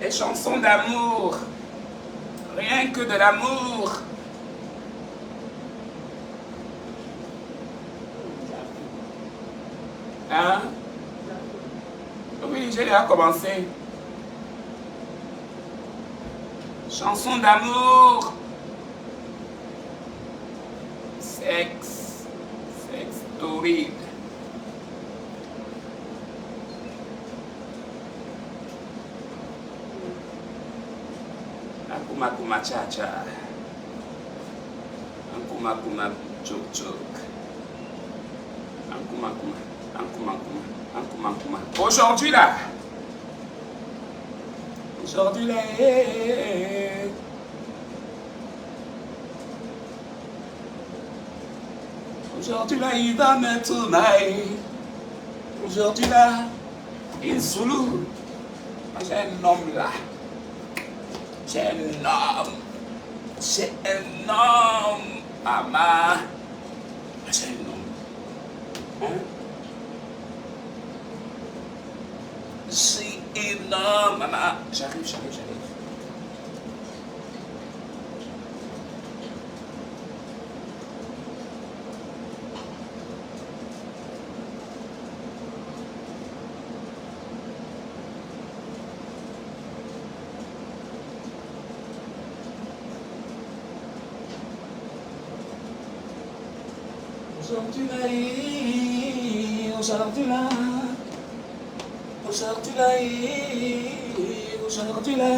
Des chansons d'amour. Rien que de l'amour. Hein? Oui, j'ai déjà commencé. Chansons d'amour. Sexe. Sexe torride. Akuma kuma cha cha. Akuma kuma chok chok. Akuma kuma. Akuma kuma. Akuma kuma. Aujourd'hui là. Aujourd'hui là. Aujourd'hui là, il va me tourner. Aujourd'hui là, il soulou. J'ai un homme là. J'ai un homme. J'ai un homme. Maman. J'ai un homme. Hein? J'ai un homme. Maman. J'arrive. Aujourd'hui là, aujourd'hui là, aujourd'hui là, aujourd'hui là.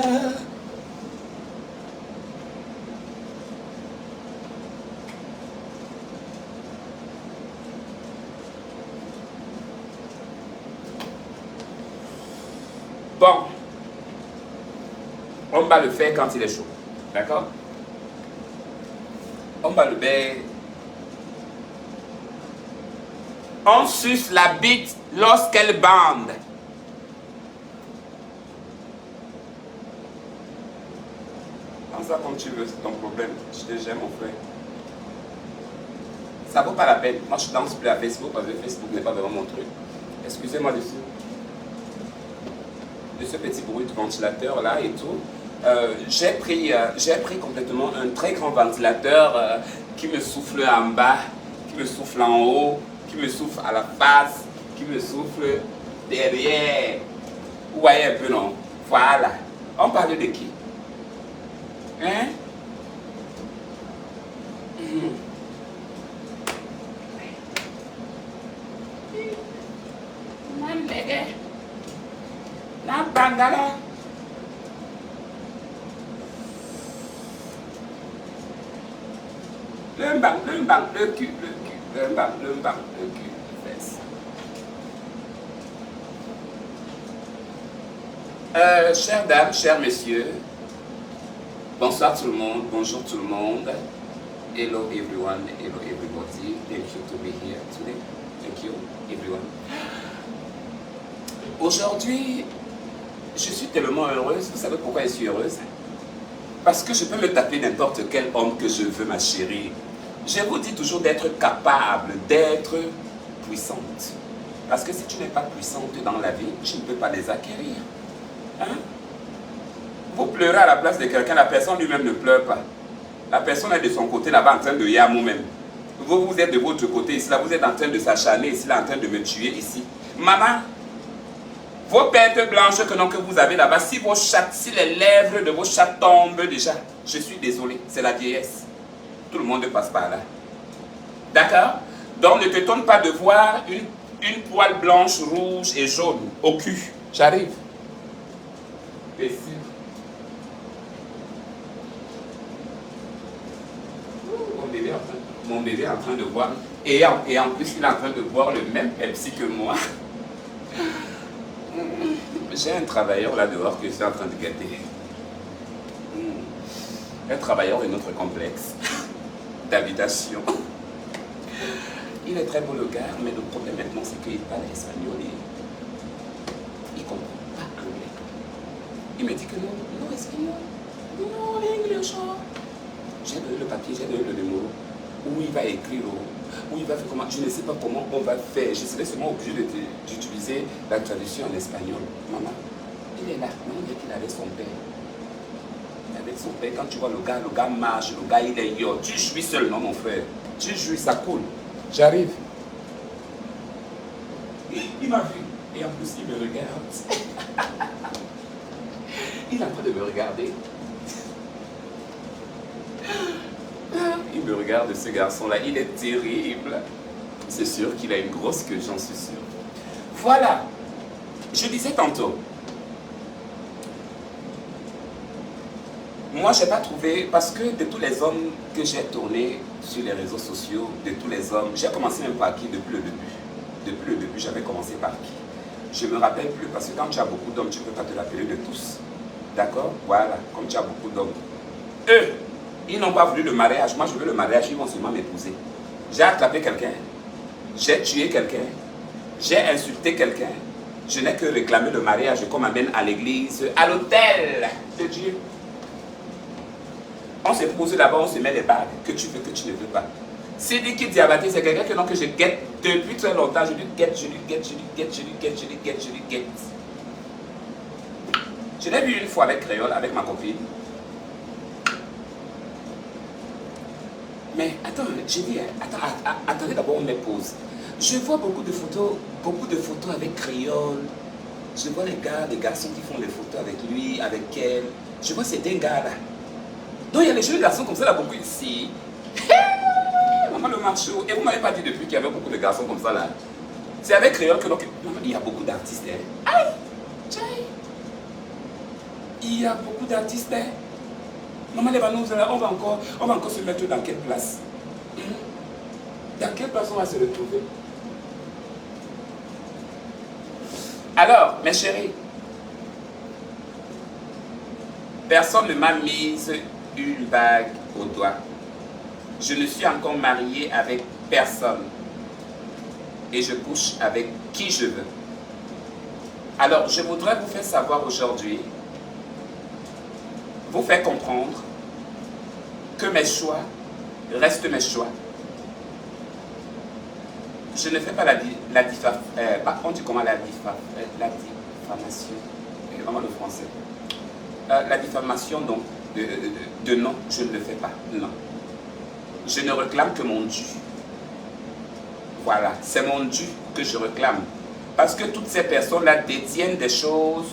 Bon, on va le faire quand il est chaud, d'accord? On va le faire. On suce la bite lorsqu'elle bande. Pense ça comme tu veux, c'est ton problème. Je te gère, mon frère. Ça vaut pas la peine. Moi, je danse plus à Facebook parce que Facebook n'est pas vraiment mon truc. Excusez-moi de ce petit bruit de ventilateur là et tout. J'ai pris complètement un très grand ventilateur qui me souffle en bas, qui me souffle en haut, qui me souffle à la face, qui me souffle derrière. Vous voyez un peu, non? Voilà. On parle de qui? Hein? Nambege. Nambangala. Le cul. Le cul, les fesses. Chères dames, chers messieurs, bonsoir tout le monde, bonjour tout le monde. Hello everyone, hello everybody. Thank you to be here today. Thank you everyone. Aujourd'hui, je suis tellement heureuse. Vous savez pourquoi je suis heureuse? Parce que je peux me taper n'importe quel homme que je veux, ma chérie. Je vous dis toujours d'être capable, d'être puissante. Parce que si tu n'es pas puissante dans la vie, tu ne peux pas les acquérir. Hein? Vous pleurez à la place de quelqu'un, la personne lui-même ne pleure pas. La personne est de son côté là-bas en train de yamou même. Vous êtes de votre côté ici, là, vous êtes en train de s'acharner ici, là, en train de me tuer ici. Maman, vos pertes blanches que vous avez là-bas, si les lèvres de vos chats tombent déjà, je suis désolé, c'est la vieillesse. Tout le monde passe par là. D'accord? Donc ne t'étonne pas de voir une poêle blanche, rouge et jaune au cul. J'arrive. Mon bébé est en train de boire. Et en plus, il est en train de boire le même Pepsi que moi. J'ai un travailleur là dehors que je suis en train de gâter. Un travailleur de notre complexe d'habitation. Il est très beau le gars, mais le problème maintenant c'est qu'il parle espagnol et il ne comprend pas anglais. Il me dit que non, espagnol, non, anglais, j'ai donné le papier, j'ai donné le numéro, où il va écrire, où il va faire comment, je ne sais pas comment on va faire, je serai seulement obligé d'utiliser la traduction en espagnol. Maman, Il est là. Non, il est qu'il avait son père. Avec son père, quand tu vois le gars marche, le gars il est yo. Tu jouis seul, non mon frère. Tu jouis, ça coule. J'arrive. Il m'a vu. Et en plus, il me regarde. Il est en train de me regarder. Il me regarde, ce garçon-là. Il est terrible. C'est sûr qu'il a une grosse queue, j'en suis sûr. Voilà. Je disais tantôt. Moi, je n'ai pas trouvé, parce que de tous les hommes que j'ai tournés sur les réseaux sociaux, de tous les hommes, j'ai commencé même par qui depuis le début. Depuis le début, j'avais commencé par qui? Je ne me rappelle plus, parce que quand tu as beaucoup d'hommes, tu ne peux pas te rappeler de tous. D'accord? Voilà, comme tu as beaucoup d'hommes. Eux, ils n'ont pas voulu le mariage. Moi, je veux le mariage, ils vont seulement m'épouser. J'ai attrapé quelqu'un, j'ai tué quelqu'un, j'ai insulté quelqu'un. Je n'ai que réclamé le mariage qu'on m'amène à l'église, à l'hôtel de Dieu. On s'est posé là-bas, on se met les bagues que tu veux, que tu ne veux pas. Sidiki Diabaté, c'est quelqu'un que je guette depuis très longtemps. Je lui guette, je lui guette, je lui guette, je lui guette, je lui guette, je lui guette. Je l'ai vu une fois avec Créole, avec ma copine. Mais attends, j'ai dit, attendez d'abord, on me pose. Je vois beaucoup de photos avec Créole. Je vois les gars, les garçons qui font des photos avec lui, avec elle. Je vois c'est un gars là. Donc il y a des jeunes garçons comme ça là, beaucoup ici. Maman le macho. Et vous ne m'avez pas dit depuis qu'il y avait beaucoup de garçons comme ça là. C'est avec Créole que donc, il y a beaucoup d'artistes. Hein. Aïe, tchai. Il y a beaucoup d'artistes. Hein. Maman les banous, on va encore se mettre dans quelle place? Dans quelle place on va se retrouver? Alors, mes chéris, personne ne m'a mise une bague au doigt. Je ne suis encore mariée avec personne. Et je couche avec qui je veux. Alors, je voudrais vous faire savoir aujourd'hui, vous faire comprendre que mes choix restent mes choix. Je ne fais pas la diffamation. On dit comment la diffamation? Vraiment le français. La diffamation, donc, de non, je ne le fais pas. Non. Je ne réclame que mon dû. Voilà, c'est mon dû que je réclame. Parce que toutes ces personnes-là détiennent des choses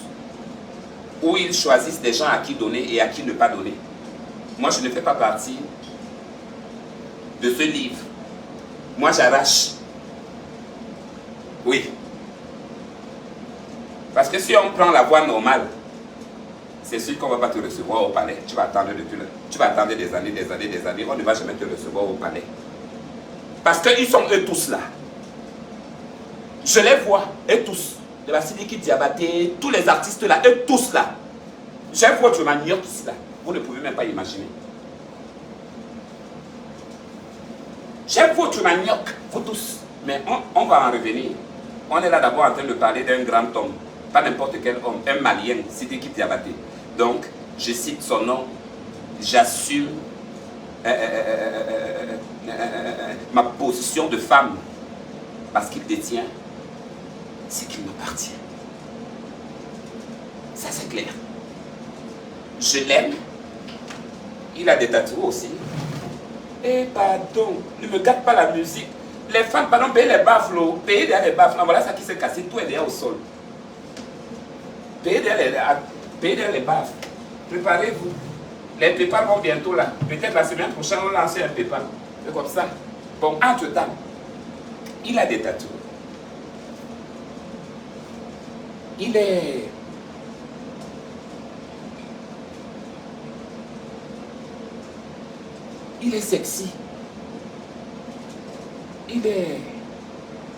où ils choisissent des gens à qui donner et à qui ne pas donner. Moi, je ne fais pas partie de ce livre. Moi, j'arrache. Oui. Parce que si on prend la voie normale, c'est sûr qu'on ne va pas te recevoir au palais. Tu vas attendre des années. On ne va jamais te recevoir au palais. Parce qu'ils sont eux tous là. Je les vois, eux tous. De la Sidiki Diabaté, tous les artistes là, eux tous là. J'ai votre manioc ici là. Vous ne pouvez même pas imaginer. J'ai votre manioc, vous tous. Mais on va en revenir. On est là d'abord en train de parler d'un grand homme. Pas n'importe quel homme, un malien, Sidiki Diabaté. Donc, je cite son nom, j'assume ma position de femme parce qu'il détient ce qui m'appartient. Ça, c'est clair. Je l'aime. Il a des tatouages aussi. Eh, pardon, ne me gâte pas la musique. Les femmes, pardon, payez les baffes, payez derrière les baffes. Voilà ça qui s'est cassé, tout est derrière au sol. Payez derrière les baffes. Préparez-vous. Les PayPal vont bientôt là. Peut-être la semaine prochaine, on va lancer un PayPal. C'est comme ça. Bon, entre-temps, il a des tatouages. Il est sexy. Il est...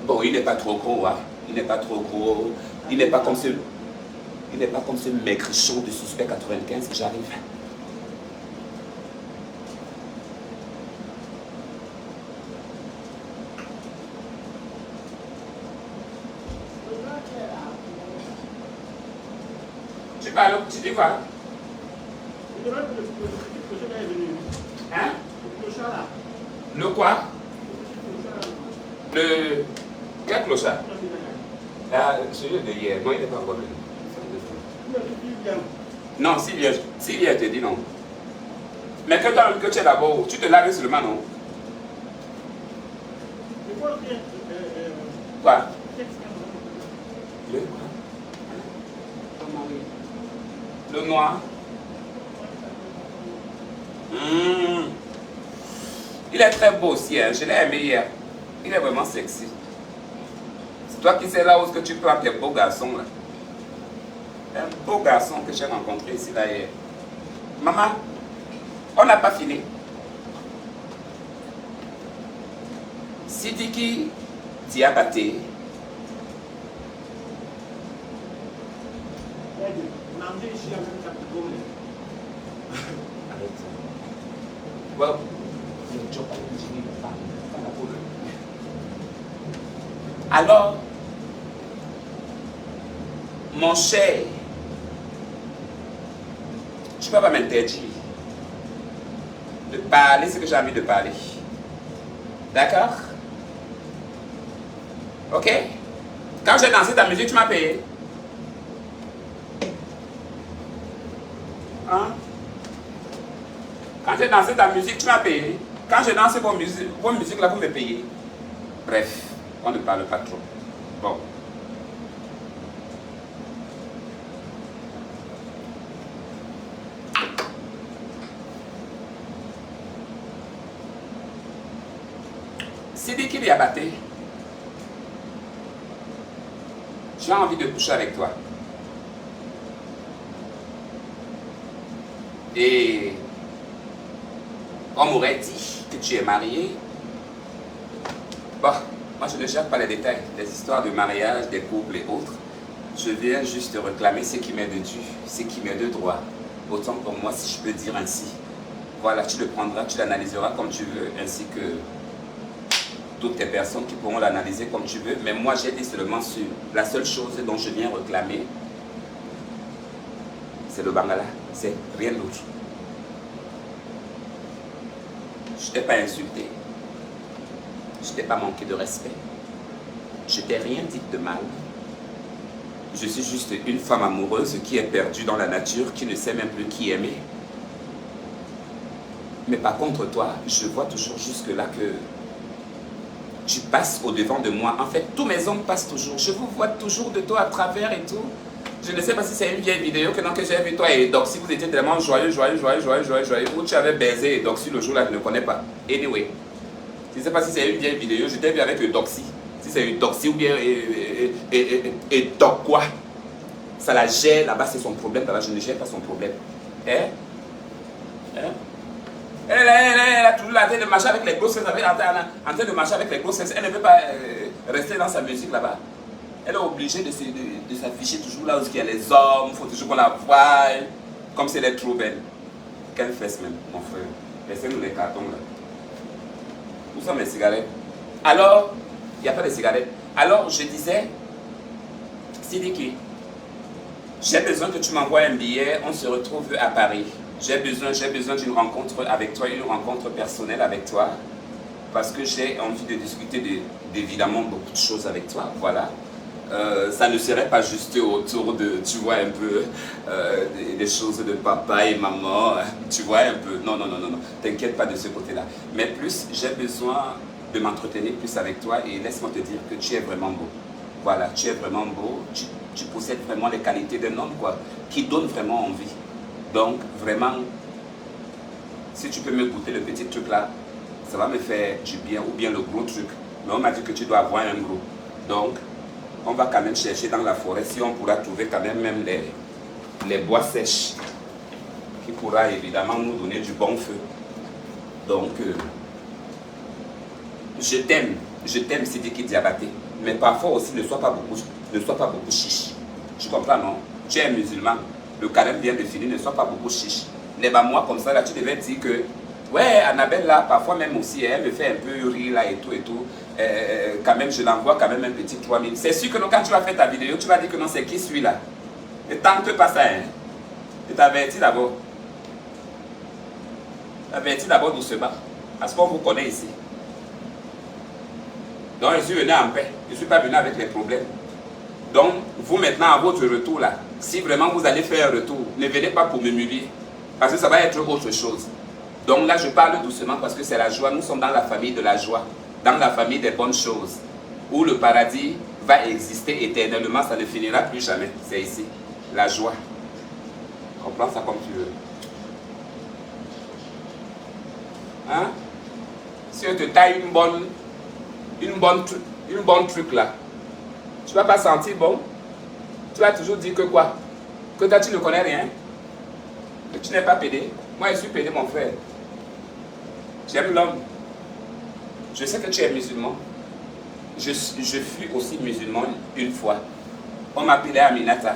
Bon, il n'est pas trop gros, hein. Il n'est pas trop gros. Il n'est pas comme ce... Il n'est pas comme ce maigrichon du suspect 95 que j'arrive. Tu parles, tu dis quoi? Hein? Le quoi? Le... Quel clochard? Ah, celui de hier. Non, il n'est pas encore venu. Non, s'il vient, elle te dit non. Mais que toi-même que tu es d'abord, tu te laves seulement, non? Quoi? Le noir. Il est très beau aussi, hein. Je l'ai aimé hier. Il est vraiment sexy. C'est toi qui sais là où tu prends tes beaux garçons là. Un beau garçon que j'ai rencontré ici là hier. Maman, on n'a pas fini. Sidiki Diabaté. Alors, mon cher, tu ne peux pas m'interdire de parler ce que j'ai envie de parler. D'accord? Ok? Quand j'ai dansé ta musique, tu m'as payé. Hein? Quand j'ai dansé ta musique, tu m'as payé. Quand je danse vos musiques là, vous me payez. Bref, on ne parle pas trop. Bon. Sidiki Diabaté, j'ai envie de coucher avec toi. Et on m'aurait dit que tu es marié. Bon, moi je ne cherche pas les détails, les histoires de mariage, des couples et autres. Je viens juste réclamer ce qui m'est de dû, ce qui m'est de droit. Autant pour moi, si je peux dire ainsi. Voilà, tu le prendras, tu l'analyseras comme tu veux, ainsi que toutes les personnes qui pourront l'analyser comme tu veux. Mais moi, j'ai dit seulement sur la seule chose dont je viens réclamer, c'est le Bangala, c'est rien d'autre. Je ne t'ai pas insulté, je ne t'ai pas manqué de respect, je t'ai rien dit de mal. Je suis juste une femme amoureuse qui est perdue dans la nature, qui ne sait même plus qui aimer. Mais par contre, toi, je vois toujours jusque-là que tu passes au-devant de moi. En fait, tous mes hommes passent toujours. Je vous vois toujours de toi à travers et tout. Je ne sais pas si c'est une vieille vidéo que j'ai vu toi et Doxy, vous étiez tellement joyeux, où tu avais baisé et Doxy le jour-là, je ne connais pas. Anyway, je ne sais pas si c'est une vieille vidéo, je t'ai vu avec Doxy. Si c'est une Doxy ou bien et Doc quoi. Ça la gère, là-bas c'est son problème, là-bas je ne gère pas son problème. Hein? Hein? Elle a toujours la tête de marcher avec les grosses fesses, en train de marcher avec les grosses fesses. Elle ne veut pas rester dans sa musique là-bas. Elle est obligée de s'afficher toujours là où il y a les hommes, il faut toujours qu'on la voie, comme si elle est trop belle. Quelle fesse même, mon frère. Laissez-nous les cartons là. Où sont mes cigarettes? Alors, il n'y a pas de cigarettes. Alors, je disais, Sidiki, j'ai besoin que tu m'envoies un billet, on se retrouve à Paris. J'ai besoin d'une rencontre avec toi, une rencontre personnelle avec toi, parce que j'ai envie de discuter d'évidemment beaucoup de choses avec toi, voilà. Ça ne serait pas juste autour de, tu vois un peu, des choses de papa et maman, tu vois un peu, non, t'inquiète pas de ce côté-là. Mais plus, j'ai besoin de m'entretenir plus avec toi et laisse-moi te dire que tu es vraiment beau. Voilà, tu es vraiment beau, tu possèdes vraiment les qualités d'un homme, quoi, qui donne vraiment envie. Donc, vraiment, si tu peux me goûter le petit truc là, ça va me faire du bien, ou bien le gros truc. Mais on m'a dit que tu dois avoir un gros. Donc, on va quand même chercher dans la forêt si on pourra trouver quand même les bois sèches qui pourra évidemment nous donner du bon feu. Donc, je t'aime Sidiki Diabaté, mais parfois aussi ne sois pas beaucoup chiche. Tu comprends, non? Tu es musulman, le carême vient de finir, ne sois pas beaucoup chiche. N'est pas moi comme ça, là, tu devais dire que ouais, Annabelle là, parfois même aussi, elle me fait un peu rire là et tout. Quand même, je l'envoie quand même un petit 3000. C'est sûr que non, quand tu vas faire ta vidéo, tu vas dire que non, c'est qui celui-là. Ne tente pas ça, hein. Je t'avertis d'abord. T'avertis d'abord doucement. Parce qu'on vous connaît ici. Donc, je suis venu en paix. Je ne suis pas venu avec les problèmes. Donc, vous maintenant, à votre retour là, Si vraiment vous allez faire un retour, ne venez pas pour me m'humilier. Parce que ça va être autre chose. Donc là, je parle doucement parce que c'est la joie. Nous sommes dans la famille de la joie. Dans la famille des bonnes choses. Où le paradis va exister éternellement. Ça ne finira plus jamais. C'est ici. La joie. Comprends ça comme tu veux. Hein? Si on te taille une bonne truc là, tu ne vas pas sentir bon. Tu vas toujours dire que quoi? Que toi tu ne connais rien. Que tu n'es pas pédé. Moi je suis pédé mon frère. J'aime l'homme. Je sais que tu es musulman. Je fus aussi musulman une fois. On m'appelait Aminata.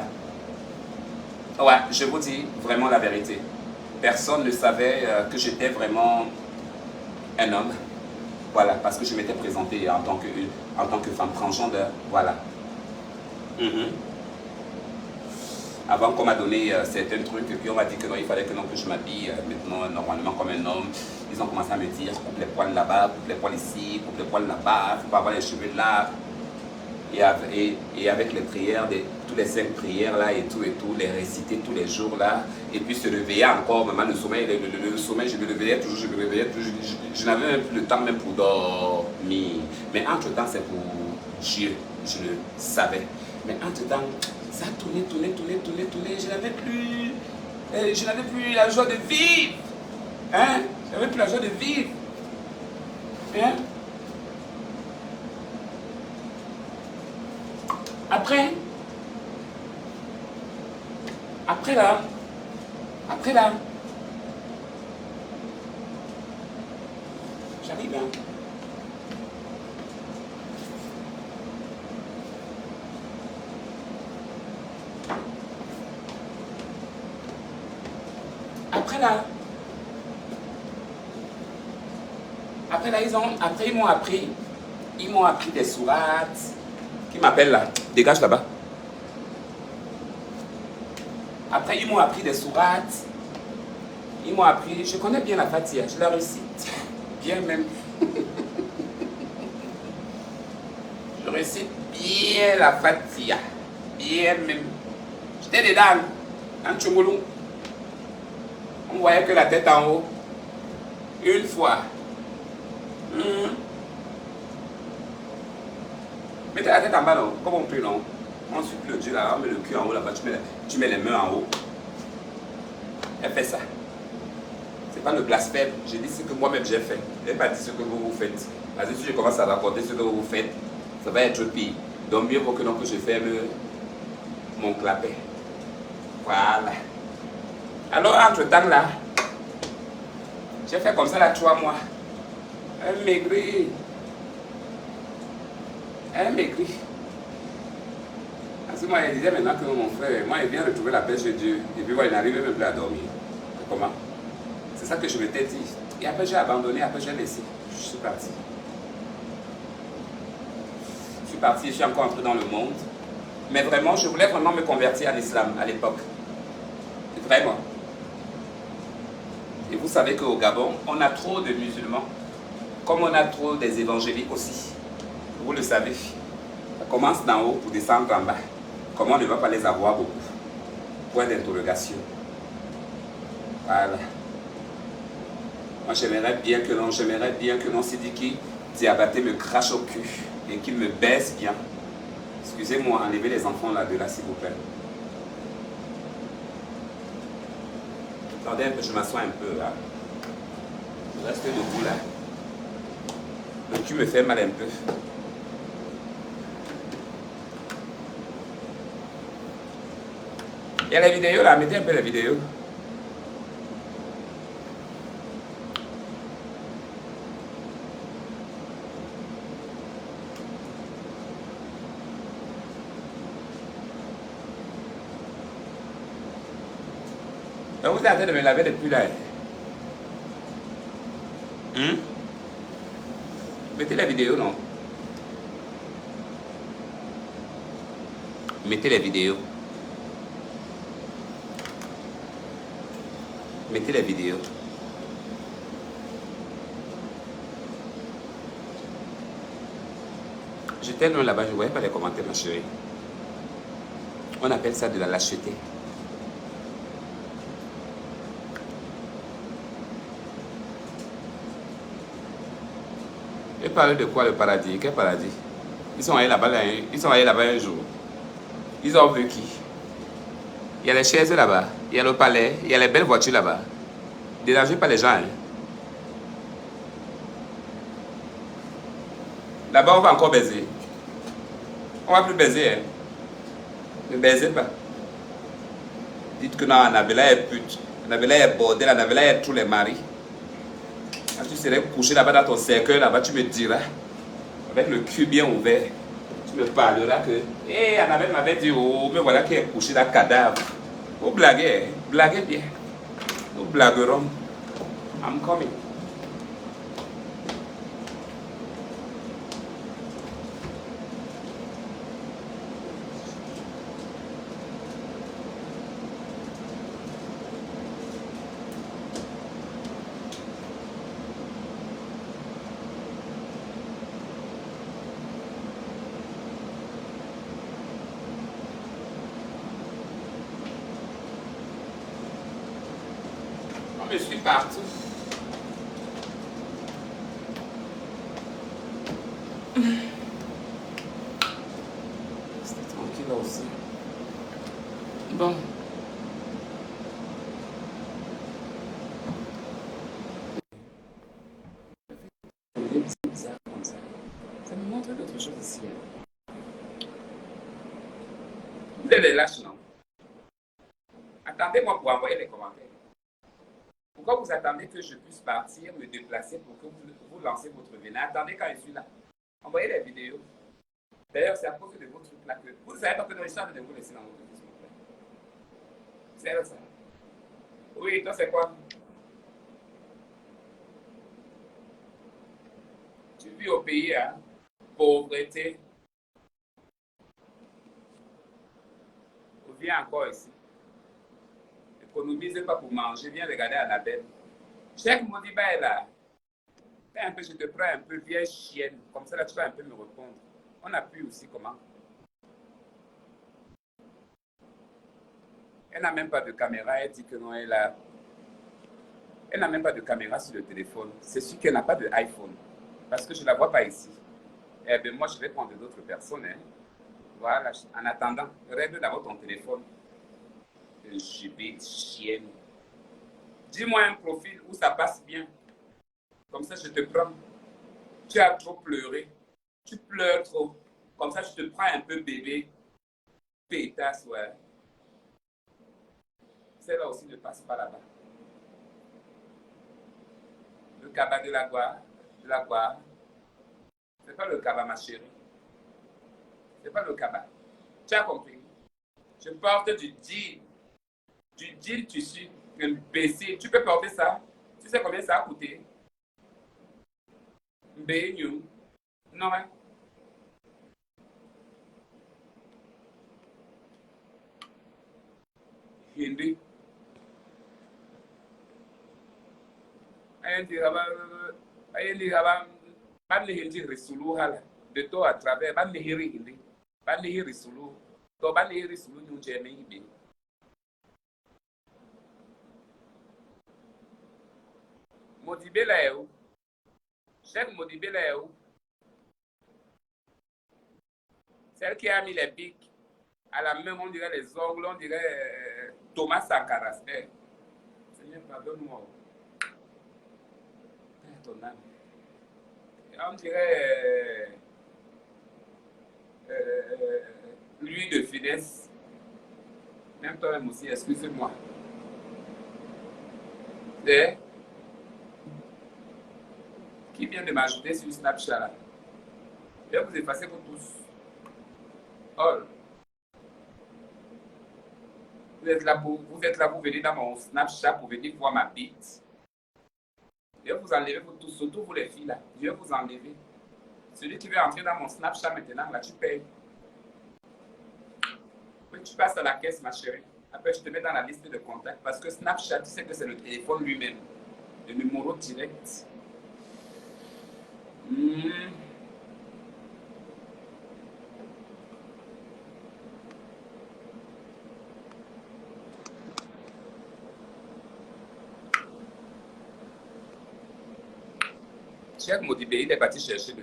Ouais, je vous dis vraiment la vérité. Personne ne savait que j'étais vraiment un homme. Voilà, parce que je m'étais présenté en tant que femme transgenre. Voilà. Avant qu'on m'a donné certains trucs, et puis on m'a dit que non, il fallait que je m'habille maintenant normalement comme un homme. Ils ont commencé à me dire coupe les poils là-bas, coupe les poils ici, coupe les poils là-bas, il ne faut pas avoir les cheveux là. Et avec les prières, tous les 5 prières là et tout, les réciter tous les jours là. Et puis se réveiller encore, maman, le sommeil, je me réveillais toujours, je n'avais même plus le temps même pour dormir. Mais entre-temps, c'est pour Dieu, je le savais. Mais entre-temps, ça tournait. Je n'avais plus la joie de vivre. Hein? Je n'avais plus la joie de vivre. Hein? Après là, j'arrive hein. Après là, ils m'ont appris des sourates. Qui m'appelle là? Dégage là-bas. Après, ils m'ont appris des sourates. Ils m'ont appris, je connais bien la Fatiha, je la récite. Bien même. Je récite bien la Fatiha. Bien même. J'étais dedans, en Tchoumoulou. On voyait que la tête en haut. Une fois. Mettez la tête en bas, non? Comme on peut, non? On suit le Dieu là, on met le cul en haut là-bas, tu mets les mains en haut. Elle fait ça. C'est pas le blasphème. J'ai dit ce que moi-même j'ai fait. Je n'ai pas dit ce que vous faites. Parce que si je commence à raconter ce que vous faites, ça va être pire. Donc mieux vaut que non que je ferme mon clapet. Voilà. Alors entre-temps là, j'ai fait comme ça là 3 mois. Elle maigrit. Parce que moi, elle disait maintenant que mon frère, moi, il vient retrouver la paix chez Dieu. Et puis, moi, il n'arrive même plus à dormir. Comment? C'est ça que je m'étais dit. Et après, j'ai abandonné, après, j'ai laissé. Je suis parti. Je suis encore entré dans le monde. Mais vraiment, je voulais vraiment me convertir à l'islam à l'époque. Vraiment. Et vous savez qu'au Gabon, on a trop de musulmans. Comme on a trop des évangéliques aussi. Vous le savez. Ça commence d'en haut pour descendre en bas. Comment on ne va pas les avoir beaucoup? Point d'interrogation. Voilà. Moi, j'aimerais bien que non Sidiki Diabaté me crache au cul et qu'il me baisse bien. Excusez-moi, enlevez les enfants là-de là, s'il vous plaît. Attendez un peu, je m'assois un peu là. Je reste debout là. Le cul me fait mal un peu. Il y a la vidéo là, mettez un peu la vidéo. Donc vous êtes en train de me laver depuis là. Mettez la vidéo, non? Mettez la vidéo. Mettez la vidéo. J'étais loin là-bas, je ne voyais pas les commentaires, ma chérie. On appelle ça de la lâcheté. Et parle de quoi le paradis? Quel paradis? Ils sont allés là-bas un jour. Ils ont vu qui? Il y a les chaises là-bas, il y a le palais, il y a les belles voitures là-bas. Dérangez pas les gens. Hein. Là-bas, on va encore baiser. On va plus baiser. Hein. Ne baisez pas. Dites que non, Annabella est pute. Annabella est bordel, Annabella est tous les maris. Quand tu serais couché là-bas dans ton cercueil, là-bas, tu me diras, avec le cul bien ouvert, tu me parleras que, hé, Annabelle m'avait dit, oh, mais voilà qui est couché dans le cadavre. Vous blaguez, hein? Blaguez bien. Nous blaguerons. I'm coming. Je suis partout. C'était tranquille aussi. Bon. C'est bizarre comme ça. Ça me montre d'autres choses ici. Vous êtes des lâches, non? Attendez-moi pour envoyer les commentaires. Pourquoi vous attendez que je puisse partir, me déplacer pour que vous lancez votre venin? Attendez quand je suis là. Envoyez les vidéos. D'ailleurs, c'est à cause de vos trucs là que vous ne savez pas que dans l'histoire de vous laisser dans votre Facebook. C'est ça. Oui, toi, c'est quoi? Tu vis au pays, hein? Pauvreté. Vous viens encore ici. Économise pas pour manger. Viens regarder Annabelle. Cheikh Modiba est là. Un peu, je te prends un peu, vieille chienne. Comme ça, là, tu vas un peu me répondre. On appuie aussi comment? Elle n'a même pas de caméra. Elle dit que non, elle a. Elle n'a même pas de caméra sur le téléphone. C'est sûr qu'elle n'a pas de iPhone. Parce que je ne la vois pas ici. Eh bien, moi, je vais prendre d'autres personnes. Hein. Voilà. En attendant, règle d'abord ton téléphone. JB, chienne. Dis-moi un profil où ça passe bien. Comme ça, je te prends. Tu as trop pleuré. Tu pleures trop. Comme ça, je te prends un peu bébé. Pétasse, ouais. Celle-là aussi ne passe pas là-bas. Le cabas de la Guare. C'est pas le cabas, ma chérie. C'est pas le cabas. Tu as compris? Je porte du jean. Du jean tissu, imbécile. Tu peux porter ça? Tu sais combien ça a coûté? Mbéignou. Non, hein? Hindi. Hindi haba. Bani hindi risulu hala. De to à travers. Bani hiri hindi. Bani hiri risulu. To bani hiri risulu ni ujeme ibe. Modibé là est où? Cheikh Modibé là est où? Celle qui a mis les bics à la main, on dirait les ongles, on dirait Thomas Sankara. Seigneur, pardonne-moi. Ton âme. On dirait lui de finesse. Même toi-même aussi, excusez-moi. Qui vient de m'ajouter sur Snapchat là? Je vais vous effacer pour tous. Oh. Vous êtes là pour venir dans mon Snapchat pour venir voir ma bite. Je vais vous enlever pour tous, surtout vous les filles là. Je vais vous enlever. Celui qui veut entrer dans mon Snapchat maintenant, là, tu payes. Oui, tu passes à la caisse, ma chérie. Après, je te mets dans la liste de contacts parce que Snapchat, tu sais que c'est le téléphone lui-même. Le numéro direct. Cheikh Modibé, il est parti chercher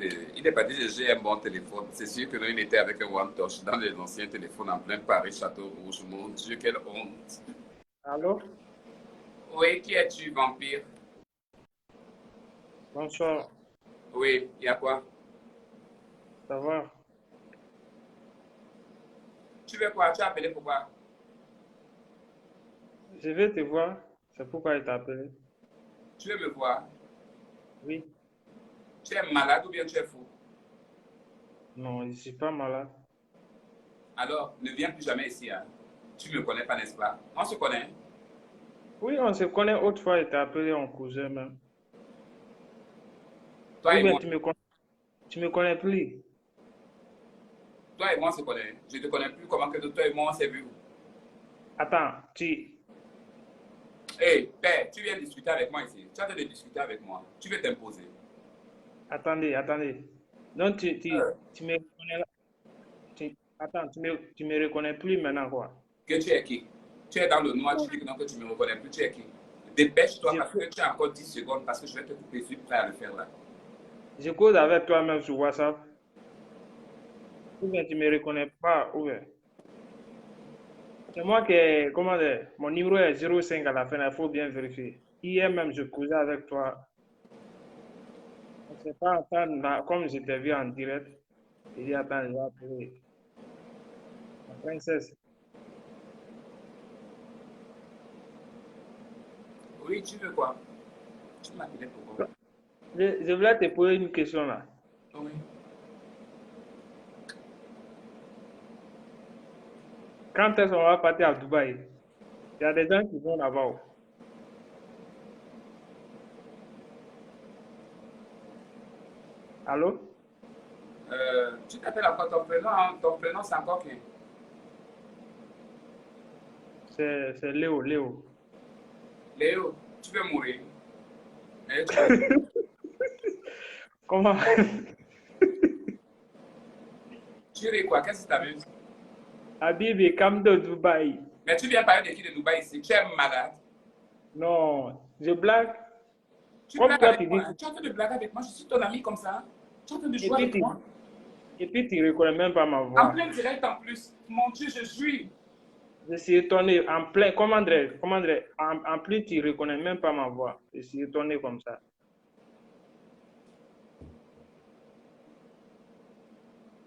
un bon téléphone. C'est sûr que nous, il était avec un One Touch dans les anciens téléphones en plein Paris, Château Rouge. Mon Dieu, quelle honte. Allô? Oui, qui es-tu, vampire? Bonsoir, Oui, il y a quoi? ça va? Tu veux quoi? Tu as appelé pourquoi? Je vais te voir, c'est pourquoi il t'a appelé. Tu veux me voir? Oui, Tu es malade ou bien tu es fou? non, je ne suis pas malade. Alors, ne viens plus jamais ici. Hein. Tu ne me connais pas, n'est-ce pas? On se connaît. Oui, on se connaît, autrefois il t'a appelé en cousin même. Toi Ou et bien moi, tu me connais plus. on se connaît. Je ne te connais plus. Comment que toi et moi, on s'est vu? Attends, Hé, hey, père, tu viens discuter avec moi ici. Tu as de discuter avec moi. Tu veux t'imposer. attendez. Donc tu me reconnais là. Attends, tu me reconnais plus maintenant quoi? Que tu es qui? Tu es dans le noir, tu dis que non, que tu ne me reconnais plus. Tu es qui? Dépêche-toi Je, parce que tu as encore 10 secondes parce que je vais te couper. Je suis prêt à le faire là. je cause avec toi même sur WhatsApp. Ou bien tu me reconnais pas, ou bien. C'est moi qui, comment dire, mon numéro est 05 à la fin, il faut bien vérifier. Hier même, je causais avec toi. On ne s'est pas entendu, comme je t'ai vu en direct. Il dit, attends, je vais appeler la princesse. Oui, tu veux quoi? Tu m'appelais pourquoi? Je voulais te poser une question là. Oui. Quand est-ce qu'on va partir à Dubaï? Il y a des gens qui vont là-bas. Allô? Tu t'appelles encore ton prénom? Hein? Ton prénom, c'est encore qui? C'est Léo. Léo, tu veux mourir? Eh, tu veux... Comment? Tu ris quoi? Qu'est-ce que tu t'amuses? Habibi, come to Dubaï. Mais tu viens parler de qui de Dubaï ici? Tu es malade. Non, je blague. Tu Comme blagues toi, avec tu moi. dis. Hein? Tu es en train de blaguer avec moi. Je suis ton ami comme ça. Tu es en train de Et jouer puis, avec moi. tu ne reconnais même pas ma En voix. plein direct en plus. Mon Dieu, je suis. Je suis étonné, en plein, en plus, tu ne reconnais même pas ma voix. Je suis étonné comme ça.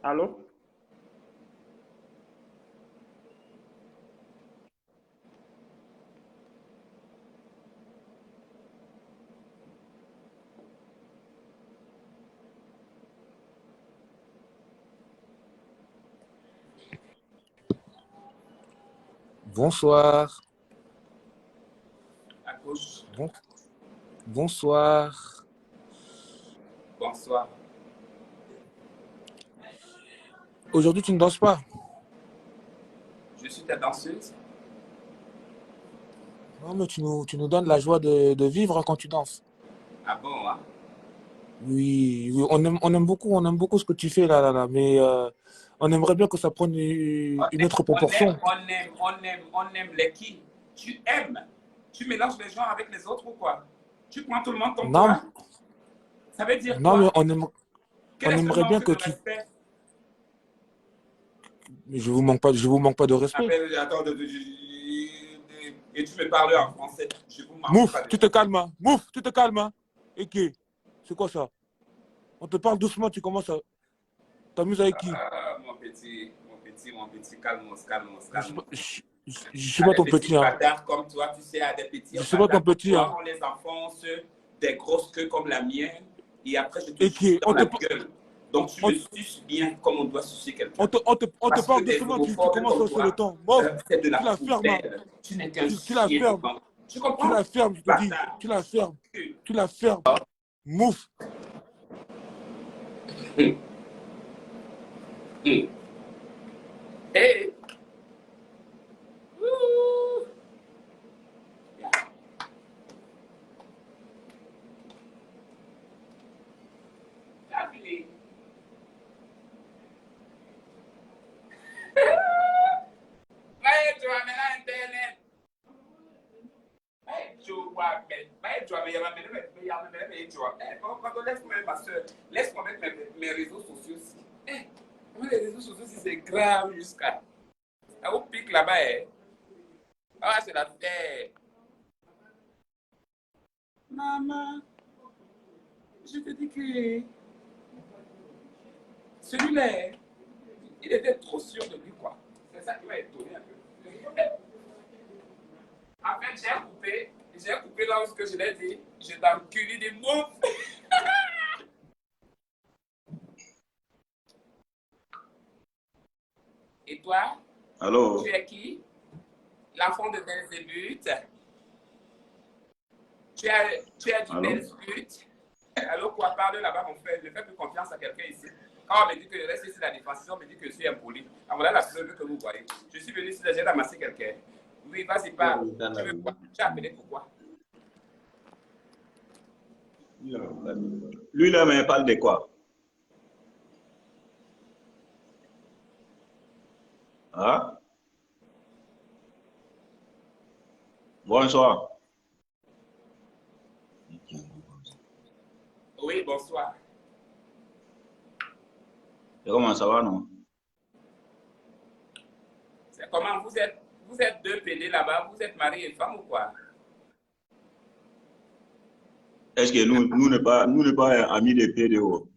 Allô? Bonsoir. À gauche. Bonsoir. Bonsoir. Aujourd'hui, tu ne danses pas? Je suis ta danseuse. Non, mais tu nous donnes la joie de vivre quand tu danses. Ah bon, hein? Oui, on aime beaucoup ce que tu fais là, mais on aimerait bien que ça prenne une autre proportion. On aime les qui? Tu aimes. Tu mélanges les gens avec les autres ou quoi? Tu prends tout le monde comme Non, toi? Ça veut dire non, mais quoi? Quel on est ce aimerait bien manque que de tu. respect? Mais je vous manque pas de respect. Attends, et tu me parles en français. Je vous manque pas Mouf, de tu te respect. calmes, hein. Mouf, tu te calmes, hein. Et qui? C'est quoi ça? On te parle doucement, tu commences à t'amuser avec qui? Ah, mon petit, Je suis pas, calmos. je suis À pas des ton petits petit, hein. bâtards comme toi, tu sais, à des petits Je suis pas ton bâtards comme petit, hein. toi, on les enfonce des grosses queues comme la mienne et après je te Et suce qui? dans la gueule. Donc tu me suces bien comme on doit sucer quelqu'un. On te Parce que parle des doucement, tu homophobes commences à comme hausser le toi, ton. Mof, c'est de la tu la fermes, hein. poubelle. Tu n'es qu'un Tu la chien. fermes. Tu Tu comprends? la fermes, je te dis. Bâtard. Tu la fermes. Tu la fermes. Mouf. Hum, hum. Hey. Ouh. Calculé. Vai, tu vas Internet. Hey, Joe, what, man? Hey, Joe, me llama, me aller, tu vois. Pardon, laisse-moi, ma soeur. Laisse-moi mettre mes réseaux sociaux aussi. Les réseaux sociaux aussi, c'est grave jusqu'à. Ah, au pic là-bas, Ah, c'est la terre. Maman, je te dis que celui-là, il était trop sûr de lui, quoi. C'est ça qui m'a étonné un peu. En fait, j'ai coupé lorsque je l'ai dit, je t'enculé des mots. Et toi, Allô? tu es qui? L'enfant de Belzébuth? Tu as du Allô? Belzébuth? Alors quoi, parle là-bas, mon frère. Ne fais plus confiance à quelqu'un ici. Quand on me dit que je reste ici la défense, on me dit que je suis impoli. Alors voilà la preuve que vous voyez. Je suis venu ici, j'ai ramassé quelqu'un. Oui, vas-y, parle. Tu veux quoi? Tu as appelé pourquoi? Lui là, mais il parle de quoi? Hein? Bonsoir. Oui, bonsoir. Et comment ça va, non? C'est comment vous êtes deux PD là-bas, vous êtes mari et femme ou quoi? Est-ce que nous ne pas amis de PDO?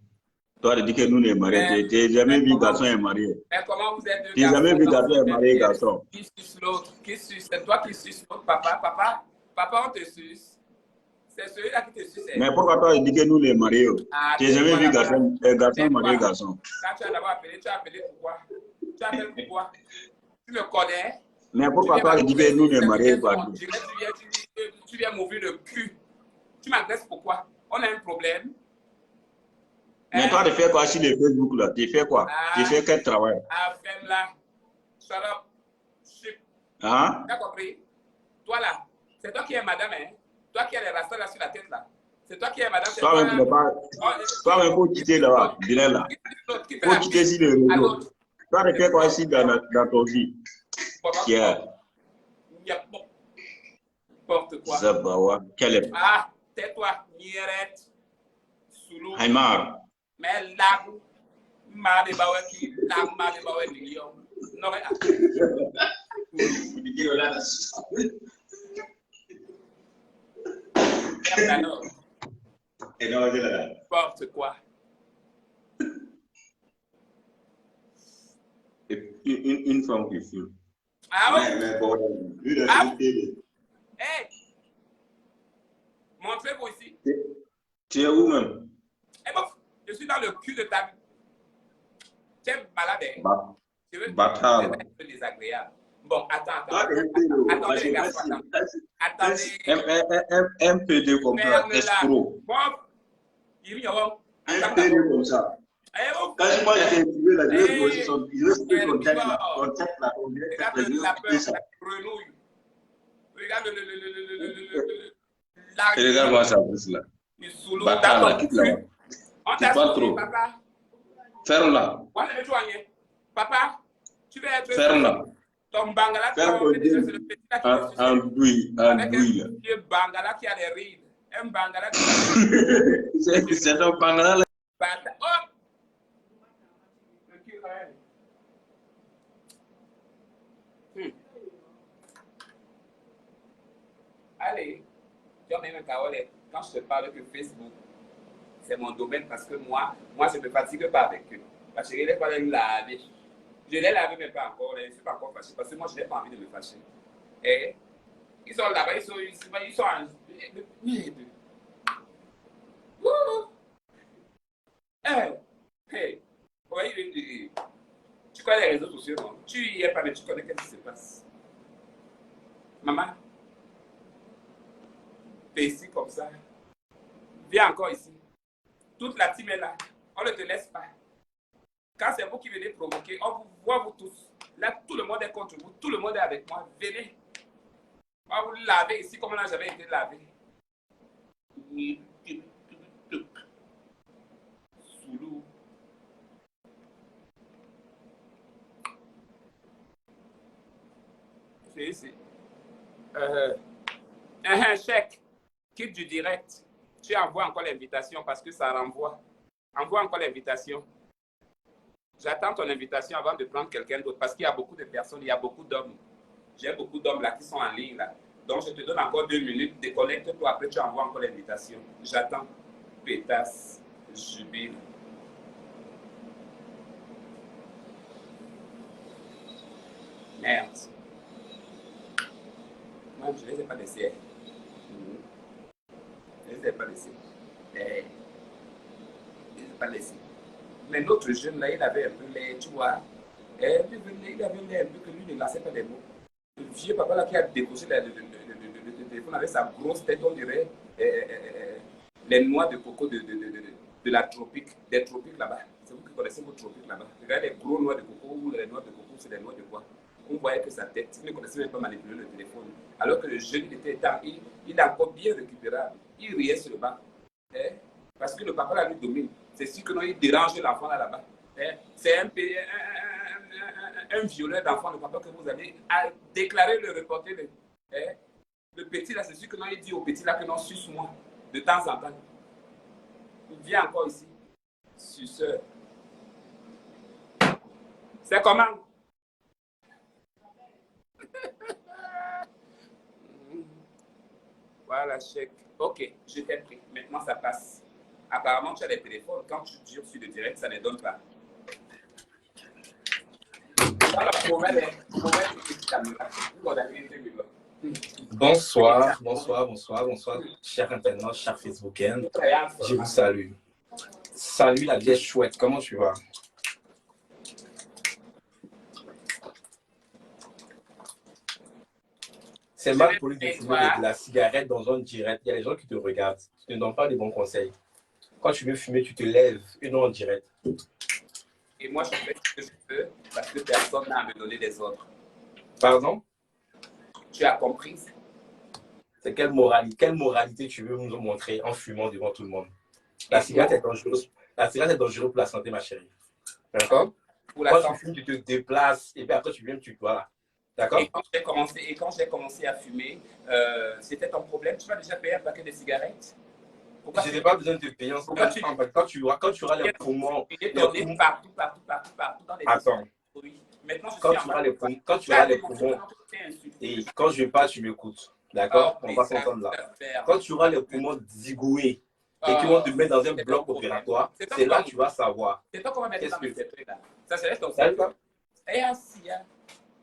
Toi, tu dis que nous ne sommes mariés. Tu n'as jamais vu garçon et marié. Mais comment vous êtes deux Tu n'as jamais garçons vu dans garçon et une marié, même garçon. pièce? Qui suce l'autre? Qui suce? C'est toi qui suce l'autre, papa? Papa, on te suce. C'est celui-là qui te suce. Mais pourquoi toi, tu dis que nous les mariés? Ah, Tu n'as jamais vu garçon marié, tais-toi. garçon. Quand tu as d'abord appelé, tu as appelé pourquoi? Tu appelles pourquoi? Tu me connais? Mais pourquoi toi, tu dis que nous les mariés? Tu viens m'ouvrir le cul. Tu m'agresses pourquoi? On a un problème. Mais toi, tu fais quoi sur le Facebook là? Tu fais quoi? Tu fais quel travail? Ah, femme-là. Shut up. Chut. Hein? Tu as compris? Toi là, c'est toi qui es madame, hein? Toi qui as les rastas là sur la tête là. C'est toi qui es madame. Toi-même, il faut quitter là, là. Il faut quitter sur le réseau. Toi, tu fais quoi ici dans ton vie? Pierre. Il y a n'importe quoi. Zabawa. Quel est? Ah, tais-toi, Mierette. Soulou. Haïmar. Mais là, ma de bawe qui, là, ma de bawe de Lyon. Non, mais. N'importe quoi. Une femme qui fume. Ah oui? Ah oui? Hey! Montrez-vous ici. Tu es où même? Eh bon, je suis dans le cul de ta vie. Tu es malade, hein? Je veux Bâtard. être un peu désagréable. Bon, attends. Attendez, Les gars, attendez. Un PD comme ça, escroc. Bon, il y a un PD comme ça. Quand moi j'étais trouvé là, je vais poser son tête là. Ton tête là, on dirait que je vais quitter ça. Regarde Et regarde-moi ça, plus là. Bâtard là, quitte là. On Tu t'a parles sauvé, trop. papa. Ferme là. Papa, tu vas être... Ferme là. Ton bangala, Ferme ton gueule. Un bruit là. Un bangala qui a des rides. Un bangala qui a des rides. C'est un bangala là. Oh! Allez, quand je te parle de Facebook, c'est mon domaine parce que moi, je ne me fatigue pas avec eux. Parce que je ne vais pas les laver. Je les lave mais pas encore. Je ne suis pas encore fâché parce que moi, je n'ai pas envie de me fâcher. Et ils sont là-bas, ils sont en... Hey, tu connais les réseaux sociaux, non? Tu y es pas, mais tu connais qu'est-ce qui se passe. Maman, t'es ici comme ça. Viens encore ici. Toute la team est là. On ne te laisse pas. Quand c'est vous qui venez provoquer, on vous voit vous tous. Là, tout le monde est contre vous. Tout le monde est avec moi. Venez. On va vous laver ici comme on n'a jamais été lavé. Soulou. C'est ici. Un chèque. Quitte du direct. Tu envoies encore l'invitation parce que ça renvoie. Envoie encore l'invitation. J'attends ton invitation avant de prendre quelqu'un d'autre parce qu'il y a beaucoup de personnes, il y a beaucoup d'hommes. J'ai beaucoup d'hommes là qui sont en ligne là. Donc je te donne encore 2 minutes, déconnecte-toi, après tu envoies encore l'invitation. J'attends. Pétasse, jubile. Merde. Non, je ne les ai pas laissés. Je ne les ai pas laissés. Je ne les ai pas laissés. Mais notre jeune là, il avait un peu l'air, tu vois. Il avait l'air un peu que lui ne laissait pas des mots. Le vieux papa là qui a décoché le téléphone avec sa grosse tête, on dirait les noix de coco de la tropique, des tropiques là-bas. C'est vous qui connaissez vos tropiques là-bas. Regardez les gros noix de coco ou les noix de coco, c'est des noix de quoi? On voyait que sa tête, il ne connaissait même pas manipuler le téléphone. Alors que le jeune, il était éteint, il est encore bien récupérable. Il riait sur le banc. Parce que le papa là lui domine. C'est sûr que non, il dérange l'enfant là-bas. C'est un violeur d'enfant, le papa que vous avez déclaré le reporter. Le petit là, c'est sûr que non, il dit au petit là que non, suce-moi de temps en temps. Viens encore ici. Suceur. C'est comment? Voilà, chèque. Ok, je t'ai pris. Maintenant, ça passe. Apparemment, tu as des téléphones. Quand tu tires sur le direct, ça ne donne pas. Bonsoir, chers internautes, chers Facebookiens. Je vous salue. Salut la vieille chouette, comment tu vas? C'est mal pour lui de fumer de la cigarette dans un direct. Il y a des gens qui te regardent. Tu ne donnes pas de bons conseils. Quand tu veux fumer, tu te lèves et non en direct. Et moi, je fais ce que je peux parce que personne n'a à me donner des ordres. Pardon? Tu as compris? C'est quelle moralité tu veux nous montrer en fumant devant tout le monde? La cigarette est dangereuse. La cigarette est dangereuse pour la santé, ma chérie. D'accord? Quand tu fumes, tu te déplaces et puis après tu viens, tu dois. D'accord? Et quand j'ai commencé à fumer, c'était ton problème. Tu vas déjà payer un paquet de cigarettes? Je n'ai pas besoin de te payer en quand tu auras les poumons. Partout dans les Attends. Oui. Maintenant, quand tu auras les poumons, et quand je parle, tu m'écoutes. D'accord? On va s'entendre là. Quand tu auras les poumons zigoués et qu'ils vont te mettre dans un bloc opératoire, c'est là que tu vas savoir. C'est toi qu'on va mettre dans ce truc-là. Ça, c'est ton cerveau. Et ainsi, hein.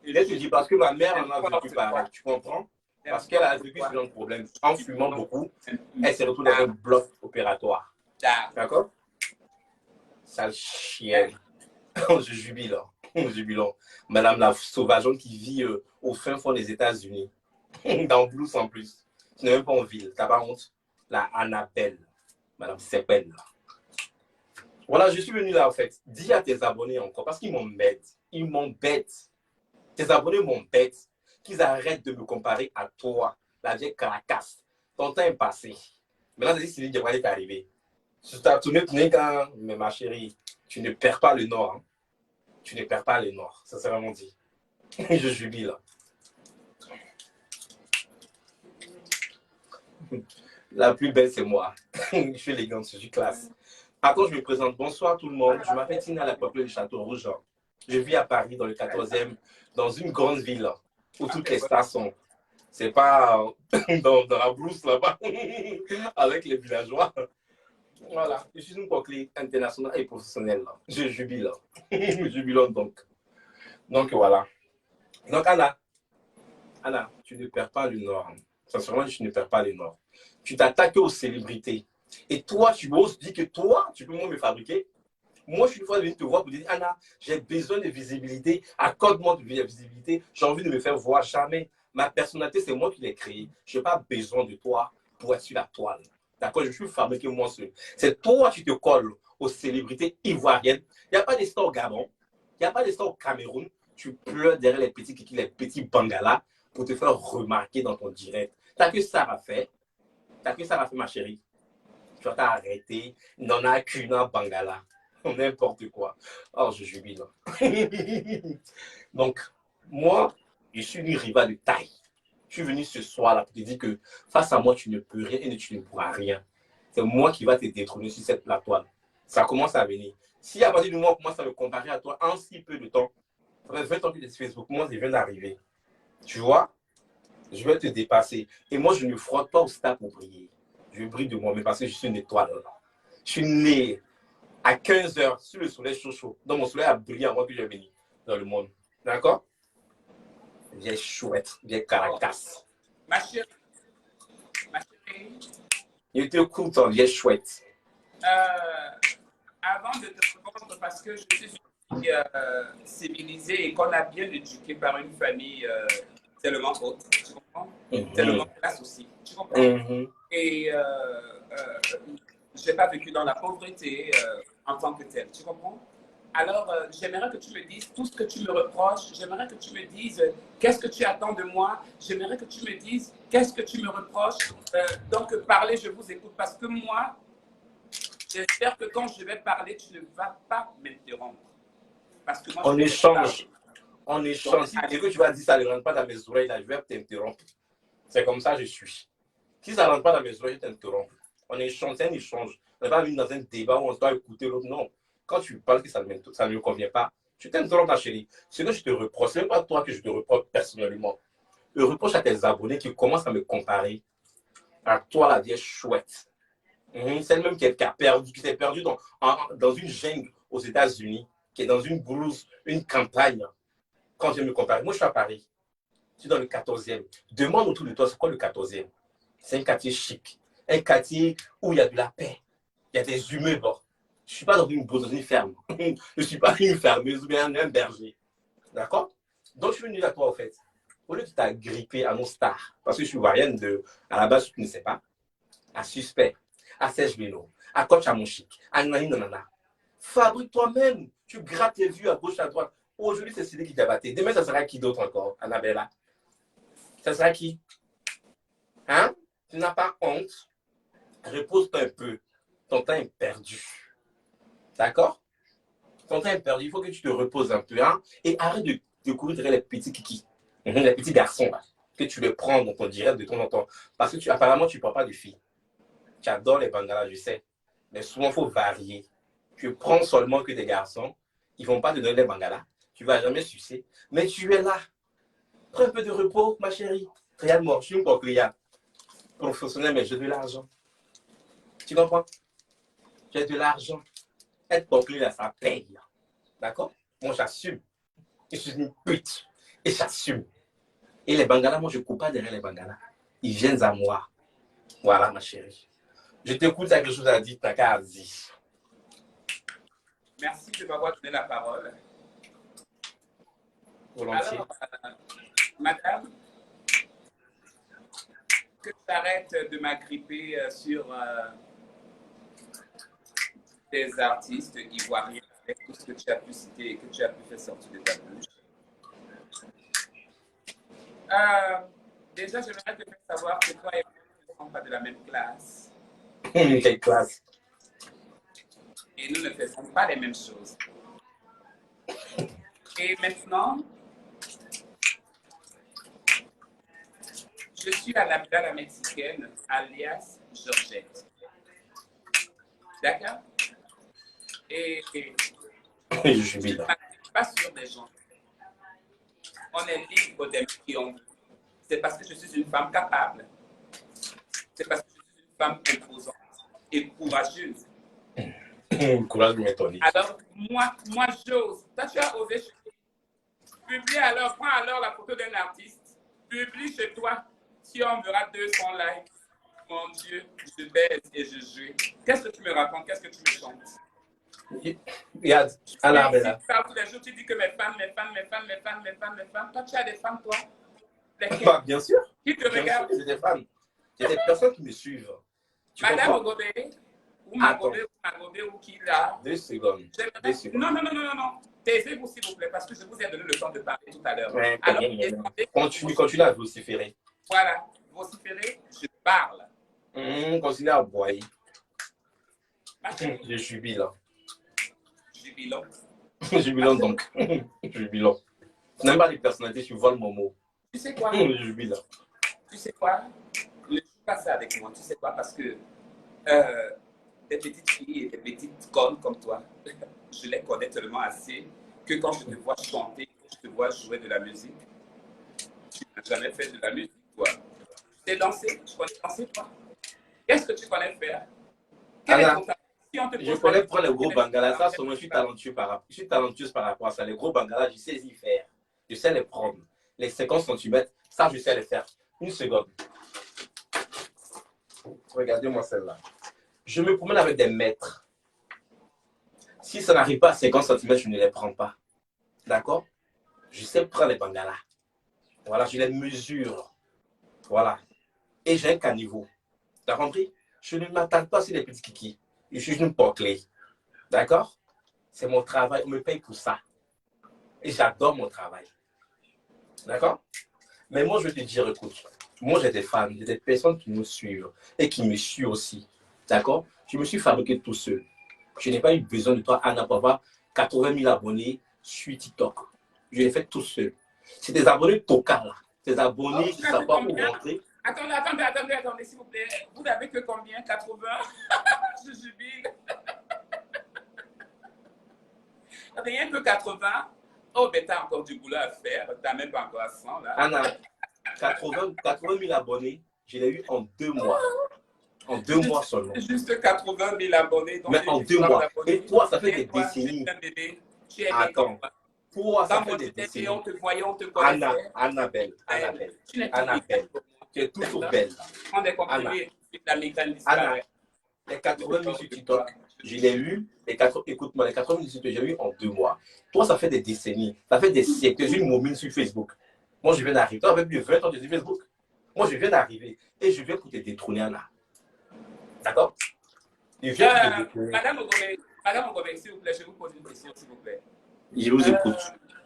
Et là, je dis parce que ma mère en a vécu pareil. Tu comprends? Parce qu'elle a vécu ce genre de problème. En fumant beaucoup, elle s'est retrouvée dans un bloc opératoire. D'accord? Sale chienne. Je jubile. Jubilant. Madame la sauvageonne qui vit au fin fond des États-Unis. Dans Blues en plus. Tu n'es même pas en ville. T'as pas honte? La Annabelle. Madame Seppel. Voilà, je suis venu là en fait. Dis à tes abonnés encore parce qu'ils m'embêtent. Ils m'embêtent. Tes abonnés m'embêtent. Qu'ils arrêtent de me comparer à toi, la vieille caracasse. Ton temps est passé. Maintenant, c'est Céline Dion qui est arrivé. Je t'ai tourné quand, mais ma chérie, tu ne perds pas le nord. Hein. Tu ne perds pas le nord. Ça c'est vraiment dit. Je jubile. La plus belle, c'est moi. Je suis élégante, je suis classe. Attends, je me présente. Bonsoir tout le monde. Je m'appelle Tina, la peuple du Château Rouge. Je vis à Paris, dans le 14e, dans une grande ville où toutes les stars sont. C'est pas dans la brousse là-bas, avec les villageois. Voilà, je suis une coquelie internationale et professionnelle. Je jubile. Jubilante donc. Donc voilà. Donc Anna, tu ne perds pas le nord. Sincèrement, tu ne perds pas le nord. Tu t'attaques aux célébrités. Et toi, tu oses dire que toi, tu peux moi me fabriquer. Moi, je suis une fois venu te voir pour te dire, Anna, j'ai besoin de visibilité. Accorde-moi de visibilité. J'ai envie de me faire voir. Jamais. Ma personnalité, c'est moi qui l'ai créée. Je n'ai pas besoin de toi pour être sur la toile. D'accord? Je suis fabriqué moi seul. C'est toi qui te colles aux célébrités ivoiriennes. Il n'y a pas de stars au Gabon. Il n'y a pas de stars au Cameroun. Tu pleures derrière les petits kikis, les petits bangalas pour te faire remarquer dans ton direct. T'as que ça à faire. T'as que ça à faire, ma chérie. Tu vas t'arrêter. Il n'en a qu'une en bangala. N'importe quoi. Oh, je jubile. Donc, moi, je suis une rivale de taille. Je suis venu ce soir là pour te dire que face à moi, tu ne peux rien et tu ne pourras rien. c'est moi qui va te détrôner sur cette plateau. Ça commence à venir. Si à partir du moment où on commence à me comparer à toi en si peu de temps, ça fait 20 ans que tu es sur Facebook, moi, je viens d'arriver. Tu vois, je vais te dépasser. Et moi, je ne frotte pas au stade pour briller. Je brille de moi-même parce que je suis une étoile. Je suis né à 15 heures sur le soleil chaud. Donc, mon soleil a brillé avant que je vienne dans le monde. D'accord? Vieille chouette, vieille caracasse. Ma chérie, Il était cool, ton vieille chouette. avant de te répondre, parce que je suis une fille civilisée et qu'on a bien éduquée par une famille tellement haute, tu comprends? Tellement classe aussi, tu comprends? Et je n'ai pas vécu dans la pauvreté en tant que telle, tu comprends? Alors, j'aimerais que tu me dises tout ce que tu me reproches. J'aimerais que tu me dises qu'est-ce que tu attends de moi. J'aimerais que tu me dises qu'est-ce que tu me reproches. Donc, parlez, je vous écoute. Parce que moi, j'espère que quand je vais parler, tu ne vas pas m'interrompre. Parce que moi, on échange. On échange. Si ce que tu vas dire, ça ne rentre pas dans mes oreilles, là, je vais t'interrompre. C'est comme ça que je suis. Si ça ne rentre pas dans mes oreilles, je t'interromps. On échange, c'est un échange. On n'est pas venu dans un débat où on doit écouter l'autre. Non. Quand tu parles que ça ne me convient pas, tu t'interromps, ma chérie. Ce que je te reproche, ce n'est pas toi que je te reproche personnellement. Je reproche à tes abonnés qui commencent à me comparer à toi, la vieille chouette. Celle même qui s'est perdue dans une jungle aux États-Unis, qui est dans une brousse, une campagne. Quand je me compare, moi je suis à Paris, je suis dans le 14e. Demande autour de toi, c'est quoi le 14e? C'est un quartier chic, un quartier où il y a de la paix, il y a des humains. Bon. Je ne suis pas dans une brousse, dans une ferme. Je ne suis pas une fermeuse ou bien un berger. D'accord? Donc je suis venu à toi, en fait. Au lieu de t'agripper à nos stars, parce que je suis ivoirienne à la base, tu ne sais pas, à Suspect, à Serge Beno, à Coach Amonchik, à Nani Nanana. Fabrique toi-même. Tu grattes tes vues à gauche, à droite. Aujourd'hui, c'est celui qui t'a battu. Demain, ça sera qui d'autre encore, Annabella? Ça sera qui? Hein? Tu n'as pas honte? Repose-toi un peu. Ton temps est perdu. D'accord? Ton temps est perdu. Il faut que tu te reposes un peu. Hein? Et arrête de courir derrière les petits kikis. Les petits garçons, là. Que tu les prends dans ton direct de temps en temps. Parce que apparemment, tu ne prends pas de filles. Tu adores les bangalas, je sais. Mais souvent, il faut varier. Tu prends seulement que des garçons. Ils ne vont pas te donner les bangalas. Tu ne vas jamais sucer. Mais tu es là. Prends un peu de repos, ma chérie. Regarde-moi, je suis une coquillard. Professionnel, mais j'ai de l'argent. Tu comprends? J'ai de l'argent. Être coquillard, ça paye. D'accord? Moi, j'assume. Je suis une pute. Et j'assume. Et les bangalas, moi, je ne cours pas derrière les bangalas. Ils viennent à moi. Voilà, ma chérie. Je t'écoute, tu as quelque chose à dire, t'as qu'à dire. Merci de m'avoir donné la parole. Volontiers. Alors, madame, que tu arrêtes de m'agripper sur des artistes ivoiriens avec tout ce que tu as pu citer et que tu as pu faire sortir de ta bouche. Déjà, j'aimerais te faire savoir que toi et moi ne sommes pas de la même classe. Quelle classe? Et nous ne faisons pas les mêmes choses. Et maintenant, je suis la mexicaine, alias Georgette. D'accord? Et Je suis je ne bien. m'applique pas sur des gens. On est libre d'aimer qui on veut. C'est parce que je suis une femme capable. C'est parce que je suis une femme imposante et courageuse. Courage de m'étonner. Alors, moi j'ose. Toi, tu as osé chez toi. Publie alors, prends alors la photo d'un artiste. Publie chez toi. Si on verra 200 likes, mon Dieu, je baise et je joue. Qu'est-ce que tu me racontes? Qu'est-ce que tu me chantes? Regarde, Annabella. Tu parles tous les jours, tu dis que mes fans. Toi, tu as des fans, toi? Lesquels? Bah, bien sûr. Qui te regarde? J'ai des fans. J'ai des personnes qui me suivent. Tu Madame comprends? Ogobé, ou Magobé, ou qui là? 2 secondes. 2 secondes. Non. Taisez-vous, s'il vous plaît, parce que je vous ai donné le temps de parler tout à l'heure. Ouais, Alors, continue à vociférer. Voilà, vociférer, je parle. Continue à boyer. Ma chérie, Je suis bilan. jubilant. Jubilant donc. Jubilant. Tu n'aimes pas les personnalités, tu voles mon mot. Tu sais quoi? Jubilant. Tu sais quoi? Ne joue pas ça avec moi. Tu sais quoi? Parce que Euh, des petites filles et des petites connes comme toi, je les connais tellement assez que quand je te vois chanter, je te vois jouer de la musique, tu n'as jamais fait de la musique, toi. Tu sais danser, tu connais danser, toi. Qu'est-ce que tu connais faire? Quel est Anna, ton talent? Si on te je pose la connais question, prendre les gros quel est ton bangalas. talent? Ça, seulement, je suis talentueuse par rapport à ça. Les gros bangalas, je sais y faire. Je sais les prendre. Les 50 centimètres, ça, je sais les faire. Une seconde. Regardez-moi celle-là. Je me promène avec des mètres. Si ça n'arrive pas à 50 centimètres, je ne les prends pas. D'accord? Je sais prendre les bangalas. Voilà, je les mesure. Voilà. Et j'ai un caniveau. Tu as compris? Je ne m'attaque pas sur les petits kikis. Je suis une porclée. D'accord? C'est mon travail. On me paye pour ça. Et j'adore mon travail. D'accord? Mais moi, je vais te dire, écoute, moi, j'ai des fans, j'ai des personnes qui nous suivent et qui me suivent aussi. D'accord? Je me suis fabriqué tout seul. Je n'ai pas eu besoin de toi, Anna, pour avoir 80 000 abonnés sur TikTok. Je l'ai fait tout seul. C'est des abonnés tocards, là. Des abonnés qui ne savent pas où rentrer. Attendez, s'il vous plaît. Vous n'avez que combien? 80? Je jubile. Rien que 80? Oh, mais t'as encore du boulot à faire. T'as même pas encore 100, là. Anna, 80 000 abonnés, je l'ai eu en 2 mois. En 2 mois seulement. Juste 80 000 abonnés. Mais en 2 mois. Et toi, ça fait des décennies. Tu es né comme Attends. moi. Toi, ça Quand fait moi des j'étais décennies. né, on te voyait, on te connaissait. Annabelle. Tu n'es Annabelle. Tu es toujours belle. Prends des comprimés et la migraine disparaît. Les 80 000 sur TikTok, je l'ai eu. Écoute-moi, les 80 000 sur TikTok, j'ai eu en 2 mois. Toi, ça fait des décennies. Ça fait des siècles. Tu es une momine sur Facebook. Moi, je viens d'arriver. Toi, avec plus de 20 ans, tu es sur Facebook. Moi, je viens d'arriver. Et je viens pour te détrôner, Anna. D'accord? Je viens pour te détrôner. Madame Ogobé, s'il vous plaît, je vous pose une question, s'il vous plaît. Je vous écoute.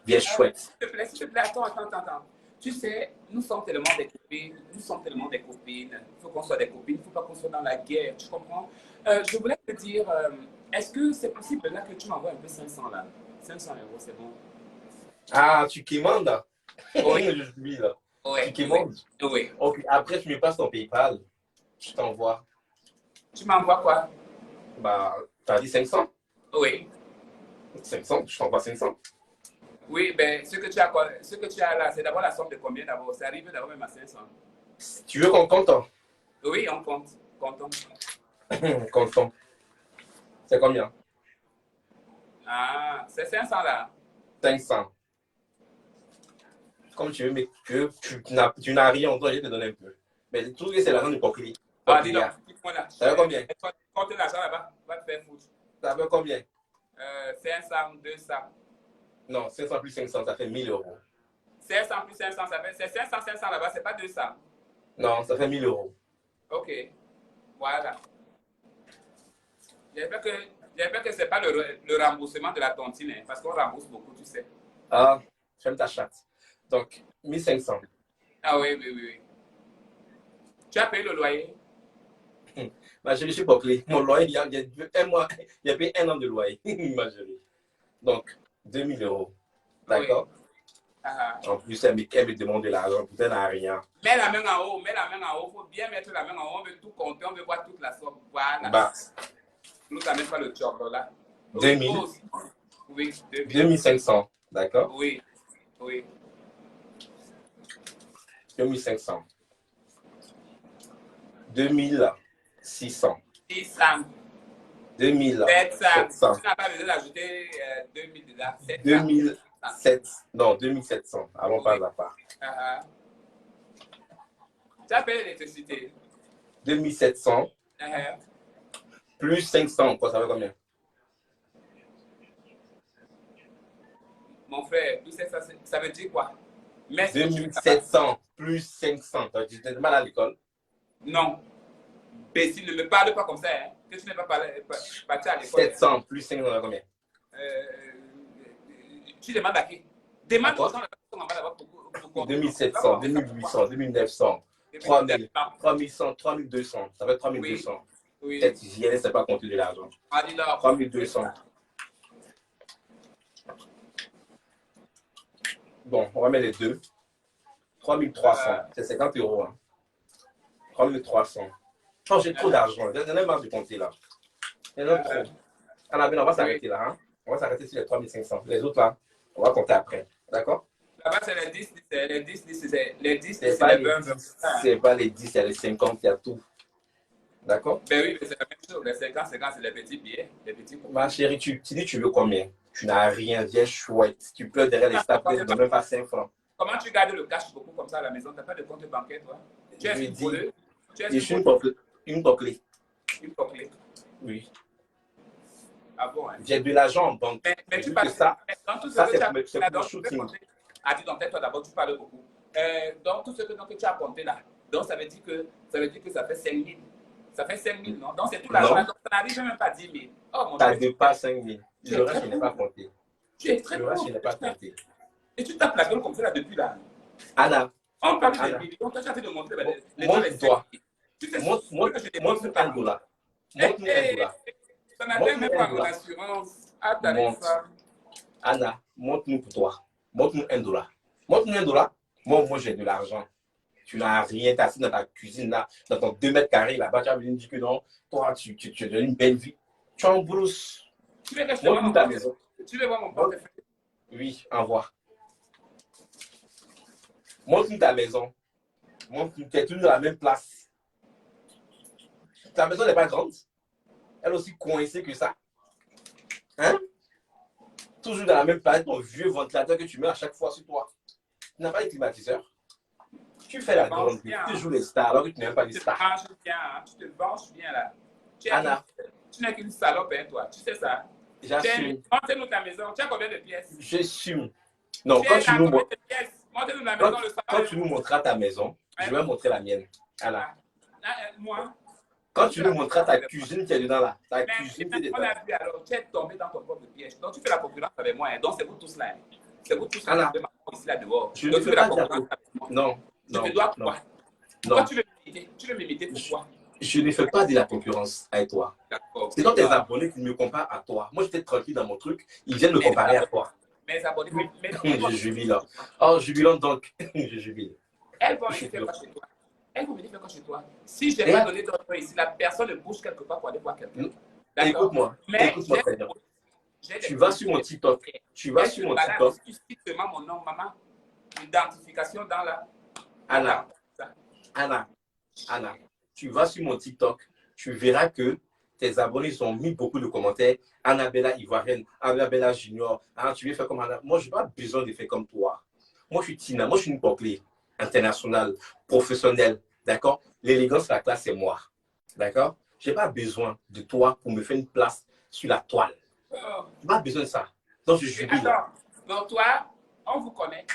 Bien chouette. S'il te plaît, attends. Tu sais, nous sommes tellement des copines. Il faut qu'on soit des copines, il ne faut pas qu'on soit dans la guerre, tu comprends? Je voulais te dire, est-ce que c'est possible là que tu m'envoies un peu 500 là? 500 €, c'est bon. Ah, tu commandes? Oui. Je suis là. Oui. Tu commandes? Oui. Ok, après, tu me passes ton PayPal. Je t'envoie. Tu m'envoies quoi? Bah, t'as dit 500? Oui. 500, je t'envoie 500. Oui, ben, ce que tu as là, c'est d'abord la somme de combien d'abord? Ça arrive d'abord même à 500. Tu veux qu'on compte? Oui, on compte. Comptons. Comptons. C'est combien? Ah, c'est 500 là. 500. Comme tu veux, mais tu n'as rien, on doit te donner un peu. Mais tout ça, c'est l'argent du coquille. Ah, dis donc, dis-moi là. Ça veut combien? Compte l'argent là-bas, va te faire foutre. Ça veut combien? 500, 200. Non, 500 plus 500, ça fait 1000 €. 500 plus 500, ça fait. C'est 500 là-bas, c'est pas 200. Non, ça fait 1000 €. Ok. Voilà. J'espère que ce n'est pas le remboursement de la tontine, hein, parce qu'on rembourse beaucoup, tu sais. Ah, j'aime ta chatte. Donc, 1500. Ah oui. Tu as payé le loyer? Ma chérie, je suis pas clé. Mon loyer, il y a un mois, il y a payé 1 an de loyer, ma chérie. Donc, 2000 €. D'accord? Oui. Ah. En plus, elle me demande de l'argent, peut-être n'a rien. Mets la main en haut, il faut bien mettre la main en haut, on veut tout compter, on veut voir toute la somme. Voilà. Bah, Nous, ça met pas le job là. 2000. Oui, 2500, d'accord? Oui. 2500. 2600. 600. 2700. Tu n'as pas besoin d'ajouter 2000 dedans. 2007. Non, 2700. Allons pas à part. Tu as payé l'électricité? 2700. Plus 500, quoi, ça veut combien? Mon frère, ça veut dire quoi? 2700 plus 500. Tu t'es mal à l'école? Non. Bécile, ne me parle pas comme ça. Hein. Que tu n'es pas parti à l'école. 700 plus 500, ça veut combien? Tu demandes à qui? Demande aux gens là-bas pour 2700, 2800, 2900, 3000, 3100, 3200. Ça fait 3200. Oui. Peut-être que j'y sais pas compter de l'argent. 3200. Bon, on va mettre les deux. 3300. C'est 50 €. Hein. 3300. Oh, j'ai trop d'argent. J'en ai marre de compter là. Il y en a trop. Annabelle, on va s'arrêter là. Hein? On va s'arrêter sur les 3500. Les autres là, on va compter après. D'accord? Là-bas, c'est les 10, les 10, les 10, C'est c'est pas les les 20. 10, c'est pas les 10, il y a les 50, il y a tout. D'accord? Ben oui, mais c'est la même chose. Les 50, c'est les petits billets. Les petits Ma chérie, tu dis tu veux combien? Tu n'as rien, viens chouette. Tu pleures derrière les staples, tu n'as même pas 5 francs. Comment tu gardes le cash beaucoup comme ça à la maison? Tu n'as pas de compte bancaire, toi? Tu es une voleuse? Je suis une boclée. Une boclée? Oui. Ah bon, hein? J'ai de l'argent en banque. Mais tu parles ça. Dans tout ce Ça, que c'est pour le shooting. Ah, dis donc, peut-être toi d'abord, tu parles beaucoup. Donc, tout ce que tu as compté là, donc ça veut dire que ça fait 5 000. Ça fait 5 000, non? Donc, c'est tout l'argent. Donc, ça n'arrive même pas à 10 000. Oh, mon Dieu. Ça dépasse 5 000. Le reste, je n'ai pas compté. Tu es très Le reste, je n'ai pas compté. Et tu tapes la gueule comme ça là depuis là. Anna. On parle des millions. Toi, tu as fait de montrer les montre-toi. Montre-moi $1. Montre-nous $1. Ça n'atteint même pas mon assurance. Ah, t'as ça. Anna, montre-nous pour toi. Montre-nous $1. Montre-nous $1. Moi, j'ai de l'argent. Tu n'as rien, tu es assis dans ta cuisine là, dans ton 2 mètres carrés là-bas, tu as venu dire que non, toi, tu as une belle vie. Tu es en brousse. Tu veux rester dans ta maison? Tu veux voir mon portefeuille? Oui, envoie. Montre-nous ta maison. Montre-nous, tu es toujours dans la même place. Ta maison n'est pas grande. Elle est aussi coincée que ça. Hein? Toujours dans la même place, ton vieux ventilateur que tu mets à chaque fois sur toi. Tu n'as pas de climatiseur. Tu fais la grande vie. Tu joues les stars alors que tu n'as même pas les stars. Tu te venges bien là. Anna. Tu n'es qu'une salope, hein, toi. Tu sais ça? J'assume. Montre-nous ta maison. Tu as combien de pièces? J'assume. Non, quand tu nous montres. Montre-nous la maison, le salon. Quand tu nous montreras ta maison, je vais montrer la mienne. Anna. Moi? Quand tu nous montreras ta cuisine qui est dedans là. Ta cuisine qui est dedans. On a vu alors, tu es tombé dans ton propre piège. Donc tu fais la concurrence avec moi. Hein. Donc c'est vous tous là. Hein. C'est vous tous là. Ici là dehors. Je ne fais pas de la concurrence. Non. Tu te dois quoi? Pourquoi tu veux m'imiter? Pourquoi? Je ne fais pas de la concurrence avec toi. C'est quand tes abonnés qui me comparent à toi. Moi, j'étais tranquille dans mon truc. Ils viennent me comparer à toi. Mes abonnés. Je jubile. Oh, jubilant donc. Je jubile. Elles vont venir faire quoi chez toi? Elles vont venir faire quoi chez toi? Si je n'ai pas donné d'ordre ici, la personne ne bouge quelque part pour aller voir quelqu'un. Écoute-moi. Écoute-moi très bien. Tu vas sur mon TikTok. Tu vas sur mon TikTok. Tu cites seulement mon nom, maman. Identification dans la... Anna, tu vas sur mon TikTok, tu verras que tes abonnés ont mis beaucoup de commentaires. Annabella Ivoirienne, Annabella Junior, tu veux faire comme Anna. Moi, je n'ai pas besoin de faire comme toi. Moi, je suis Tina, moi, je suis une boclée internationale, professionnelle, d'accord? L'élégance, la classe, c'est moi, d'accord? Je n'ai pas besoin de toi pour me faire une place sur la toile. Je n'ai pas besoin de ça. Donc, je jubile. Donc, toi, on vous connaît.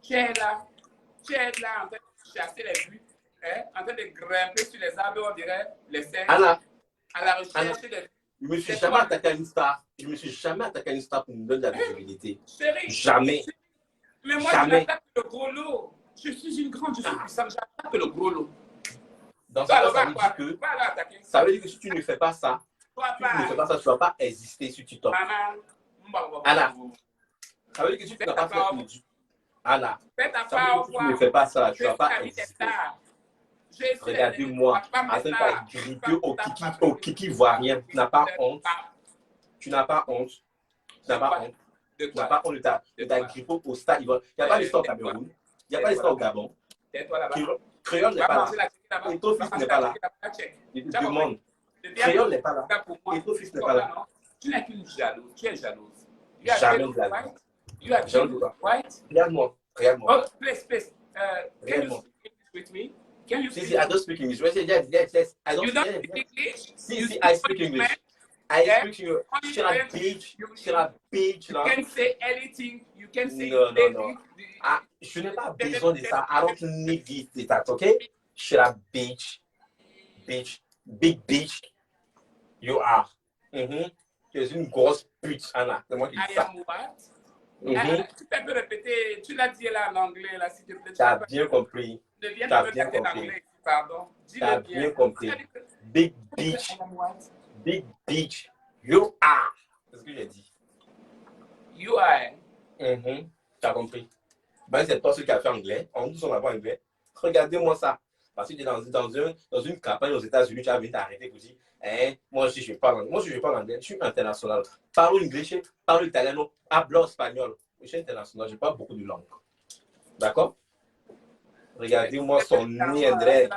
Tu es là en train de chasser les buts, hein, en train de grimper sur les arbres, on dirait les singes. Anna, à la recherche de... Je ne me suis jamais attaqué à une star. Je ne me suis jamais attaqué à une star pour me donner de la visibilité. Chérie, jamais. Mais moi, jamais. j'attaque le gros lot. Je suis une grande, je suis puissante, j'attaque le gros lot. Dans ce cas, ça veut dire que si tu ne fais pas ça, tu ne vas pas exister sur TikTok. Anna, ça veut dire que si tu n'as pas fait Anna, tu ne fais pas ça, tu ne vas pas exister. Regardez-moi, en train de gripper au kiki ivoirien. Tu n'as pas honte. Tu n'as pas honte. Tu n'as pas honte. Tu n'as pas honte de ta grippe au stade ivoirien. Il n'y a pas d'histoire au Cameroun. Il n'y a pas d'histoire au Gabon. Créole n'est pas là. Et ton fils n'est pas là. Je te demande. Créole n'est pas là. Et ton fils n'est pas là. Tu n'es qu'une jalouse. Tu es jalouse. Jamais de la vie. You are jalouse, right? Regarde-moi. Oh, please. Can you speak with me? Can you speak? I don't speak English. Yes. I don't you don't speak English? See, I speak English. I speak English. Shut up, bitch. You can say anything. You can say no. Je n'ai pas besoin de ça. I don't need it, okay? Shut up, bitch. Big bitch. You are. Tu es une grosse pute, Anna. C'est moi qui dis ça. I am what? Tu peux répéter, tu l'as dit là en anglais, là, s'il te plaît. Tu as bien compris. Ne viens pas me répéter en anglais, pardon. Tu as bien compris. Big bitch. Big bitch. You are. C'est ce que j'ai dit. You are. Tu as compris. Ben, c'est toi celui qui a fait anglais. On tous on a fait anglais. Regardez-moi ça. Parce que tu es dans une campagne aux États-Unis, tu as venir t'arrêter pour dire, hein, moi aussi, je parle anglais. Moi aussi, je parle anglais. Je suis international. Parle anglais, parle italien, hablo espagnol. Je suis international, je parle beaucoup de langues. D'accord? Regardez-moi son nez, André.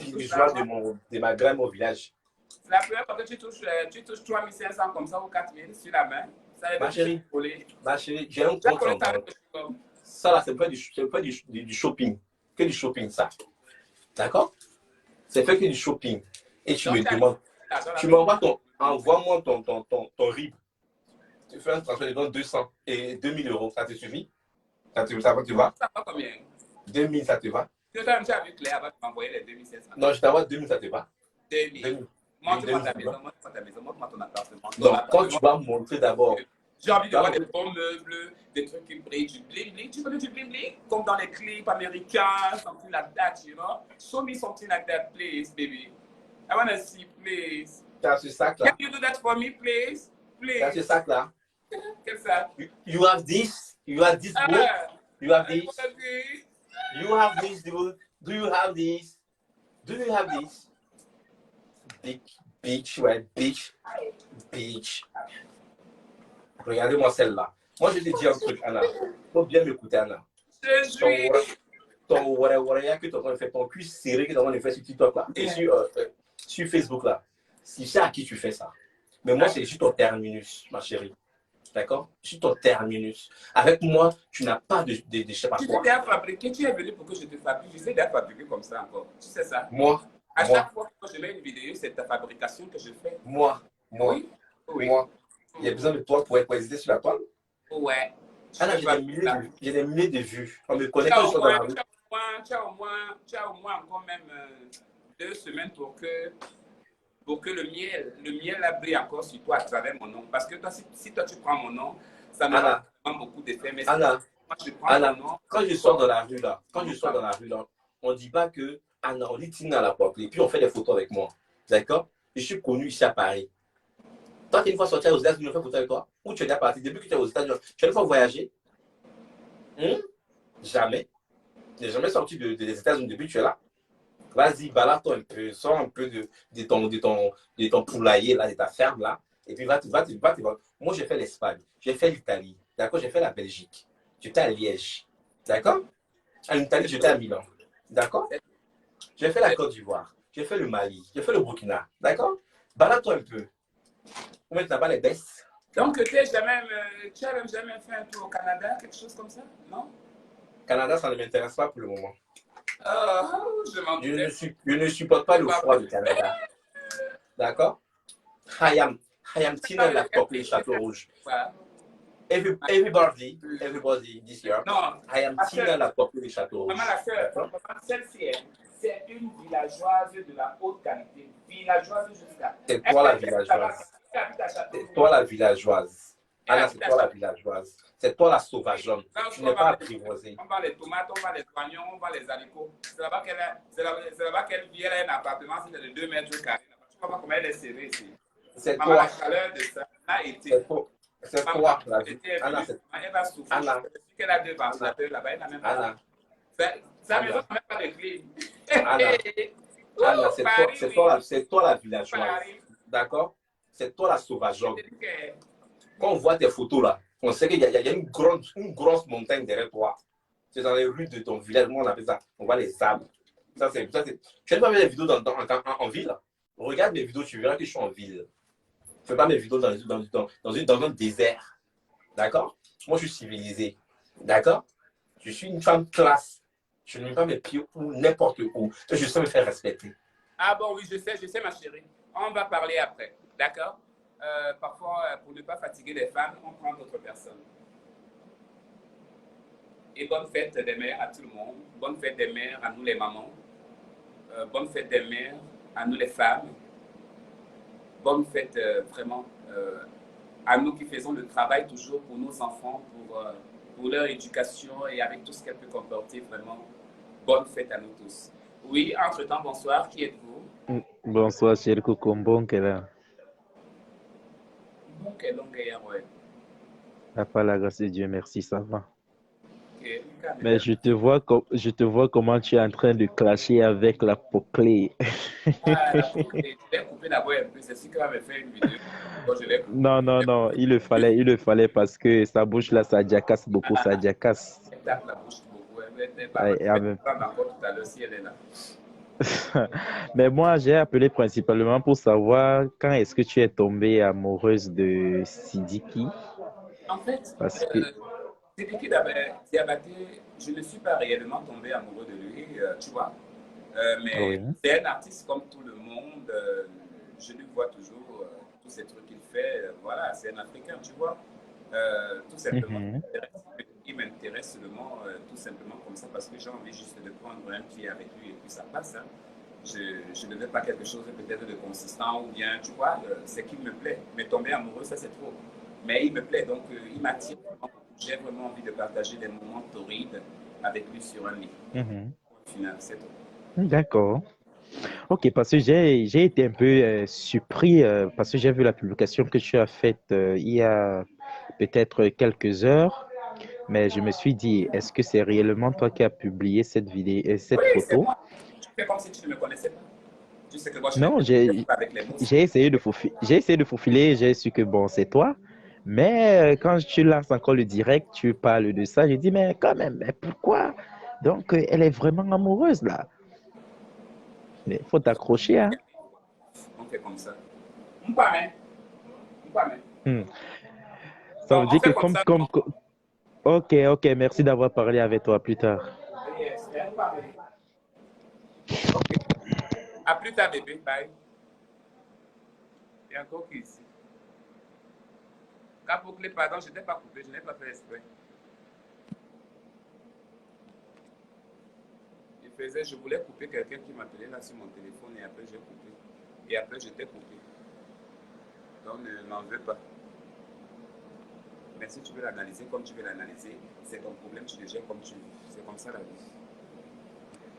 Il joue de ma graine au village. C'est la première fois que tu touches 3500 comme ça ou 4000 sur la main. Ma chérie, j'ai un compte en banque. Ça là, c'est pas du shopping. Que du shopping, ça. D'accord? C'est fait que du shopping. Et tu me demandes, envoie-moi ton RIB. Tu fais un transfert de 200 et 2000 euros. Ça te suffit? Ça te va? Ça va combien? 2000, ça te va? Tu as vu Claire va m'envoyer les 2700. Non, je t'envoie 2000, ça te va? 2000. Montre-moi ta maison, montre-moi ton appartement. Donc, quand tu vas montrer d'abord. J'ai envie de voir des bons meubles, des trucs qui brillent, du bling-bling. Tu connais du bling-bling? Comme dans les clips américains, something like that, you know? Show me something like that, please, baby. I want to see, please. T'as ce sac-là. Can you do that for me, please? Please. T'as ce sac-là. Quel sac? You have this. You have this book. You have this. You have this, dude. Do you have this? Do you have this? Big bitch, ouais, bitch. Bitch. Regardez-moi celle-là. Moi, je te dis un truc, Anna. Faut bien m'écouter, Anna. Ton warrior que tu as en train de faire, ton cul serré que tu as en train de faire sur TikTok là, et sur Facebook là. C'est ça à qui tu fais ça. Mais moi, c'est juste ton terminus, ma chérie. D'accord? Juste ton terminus. Avec moi, tu n'as pas de je sais pas quoi. Tu t'es à fabriquer, tu es venu pour que je te fabrique. Je sais déjà fabriquer comme ça encore. Tu sais ça? Moi. À chaque fois que je mets une vidéo, c'est ta fabrication que je fais. Moi. Oui. Moi. Il y a besoin de toi pour être hésiter sur la toile? Ouais. Ah j'ai des milliers de vues. On me connaît quand je suis dans la rue. Tu as au moins encore même 2 semaines pour que le miel brille encore sur toi à travers mon nom. Parce que toi, si toi tu prends mon nom, ça me prend beaucoup d'effets. Mais Anna, si moi, je prends mon nom, quand je sors dans la rue là, on ne dit pas que Anna, on dit Tina à la porte. Et puis on fait des photos avec moi. D'accord? Je suis connu ici à Paris. Toi, tu es une fois sorti aux États-Unis, on fait photo avec toi? Ou tu es déjà parti? Depuis que tu es aux États-Unis, tu as une fois voyagé? Jamais. Tu n'es jamais sorti des États-Unis depuis que tu es là. Vas-y, balade-toi un peu, sors un peu de ton poulailler, là, de ta ferme, là. Et puis, va. Moi, j'ai fait l'Espagne, j'ai fait l'Italie, d'accord? J'ai fait la Belgique, j'étais à Liège, d'accord? En Italie, j'étais à Milan, d'accord? J'ai fait la Côte d'Ivoire, j'ai fait le Mali, j'ai fait le Burkina, d'accord? Balade-toi un peu. Tu n'as pas les baisses. Donc, tu n'as même jamais fait un tour au Canada, quelque chose comme ça? Non? Canada, ça ne m'intéresse pas pour le moment. Je ne supporte pas le froid du Canada. D'accord? I am Tina la Peuple Château Rouge. Everybody this year. Non, I am Tina la Peuple Château Rouge. Maman, la sœur, celle-ci, c'est une villageoise de la haute qualité. Villageoise jusqu'à. C'est toi la villageoise. C'est toi la villageoise. Anna, c'est toi la villageoise. C'est toi la sauvageonne. Tu n'es pas apprivoisée. On va les tomates, on va les oignons, on va les haricots. C'est là-bas qu'elle vit, elle a un appartement de 2 mètres carrés. Tu ne vois pas comment elle est serrée ici. C'est toi. La chaleur de ça a été. C'est toi la Anna, elle va souffrir. Anna. Je sais qu'elle a 2 ventilateurs là-bas. Elle n'a même pas. Anna. Sa maison n'a même pas de clim. Anna, c'est toi la villageoise. D'accord? C'est toi la sauvageonne. Quand on voit tes photos là, on sait qu'il y a une grosse montagne derrière toi. C'est dans les rues de ton village, moi on appelle ça, on voit les arbres. Ça, tu n'aimes pas faire des vidéos en ville? Regarde mes vidéos, tu verras que je suis en ville. Je ne fais pas mes vidéos dans un désert. D'accord? Moi je suis civilisé. D'accord? Je suis une femme classe. Je ne mets pas mes pieds où n'importe où. Je sais me faire respecter. Ah bon, oui, je sais ma chérie. On va parler après. D'accord? Parfois, pour ne pas fatiguer les femmes, on prend d'autres personnes. Et bonne fête des mères à tout le monde. Bonne fête des mères à nous les mamans. Bonne fête des mères à nous les femmes. Bonne fête vraiment à nous qui faisons le travail toujours pour nos enfants, pour leur éducation et avec tout ce qu'elle peut comporter vraiment. Bonne fête à nous tous. Oui, entre-temps, bonsoir. Qui êtes-vous? Bonsoir, chérie Kokombo, qu'elle a. Bon, quelle longue guerre, ouais. Par la grâce de Dieu, merci, ça va. Ok. calme, Mais je te vois comment tu es en train de clasher avec la poclée. Ah, la boucle, je l'ai coupé d'abord un peu. C'est ce qui va me faire une vidéo. Donc, je l'ai coupé. Non, non, non, il le fallait parce que sa bouche là, ça jacasse beaucoup, ça jacasse. Elle tape la bouche beaucoup. Elle va Ouais, et en même- prendre encore tout à l'heure si elle est là. Mais moi, j'ai appelé principalement pour savoir quand est-ce que tu es tombée amoureuse de Sidiki. En fait, Parce que, Sidiki Diabaté, je ne suis pas réellement tombé amoureux de lui, tu vois. Mais oui. c'est un artiste comme tout le monde. Je lui vois toujours tous ces trucs qu'il fait. Voilà, c'est un Africain, tu vois. Tout simplement, Mhm, il m'intéresse seulement, tout simplement comme ça, parce que j'ai envie juste de prendre un pied avec lui et puis ça passe. Hein. Je ne veux pas quelque chose peut-être de consistant ou bien, tu vois, c'est qu'il me plaît. Mais tomber amoureux, ça c'est trop. Mais il me plaît, donc il m'attire. J'ai vraiment envie de partager des moments torrides avec lui sur un lit. mhm. Au final, c'est tout. D'accord. Ok, parce que j'ai été un peu surpris parce que j'ai vu la publication que tu as faite il y a peut-être quelques heures, mais je me suis dit, est-ce que c'est réellement toi qui as publié cette vidéo, Oui, cette c'est photo? moi. Tu fais comme si tu ne me connaissais pas. Tu sais que moi, je ne Non, m'identifiais pas avec les mots. j'ai essayé de faufiler, j'ai su que bon, c'est toi. Mais quand tu lances encore le direct, tu parles de ça, je dis, mais quand même, mais pourquoi? Donc, elle est vraiment amoureuse là. Mais faut t'accrocher, hein. On fait comme ça. On pas, mais. On pas, mais. Hmm. Ça Non, veut on dire que fait comme ça. Non. Ok, ok, merci d'avoir parlé avec toi plus tard. Yes, on pas, mais. Ok. À plus tard, bébé. Bye. Il y a encore qui ici. Capoclé, pardon, je n'ai pas coupé, je n'ai pas fait exprès. Je voulais couper quelqu'un qui m'appelait là sur mon téléphone et après j'ai coupé. Et après je t'ai coupé. Donc ne m'en veux pas. Mais si tu veux l'analyser comme tu veux l'analyser, c'est ton problème, tu le gères comme tu veux. C'est comme ça la vie.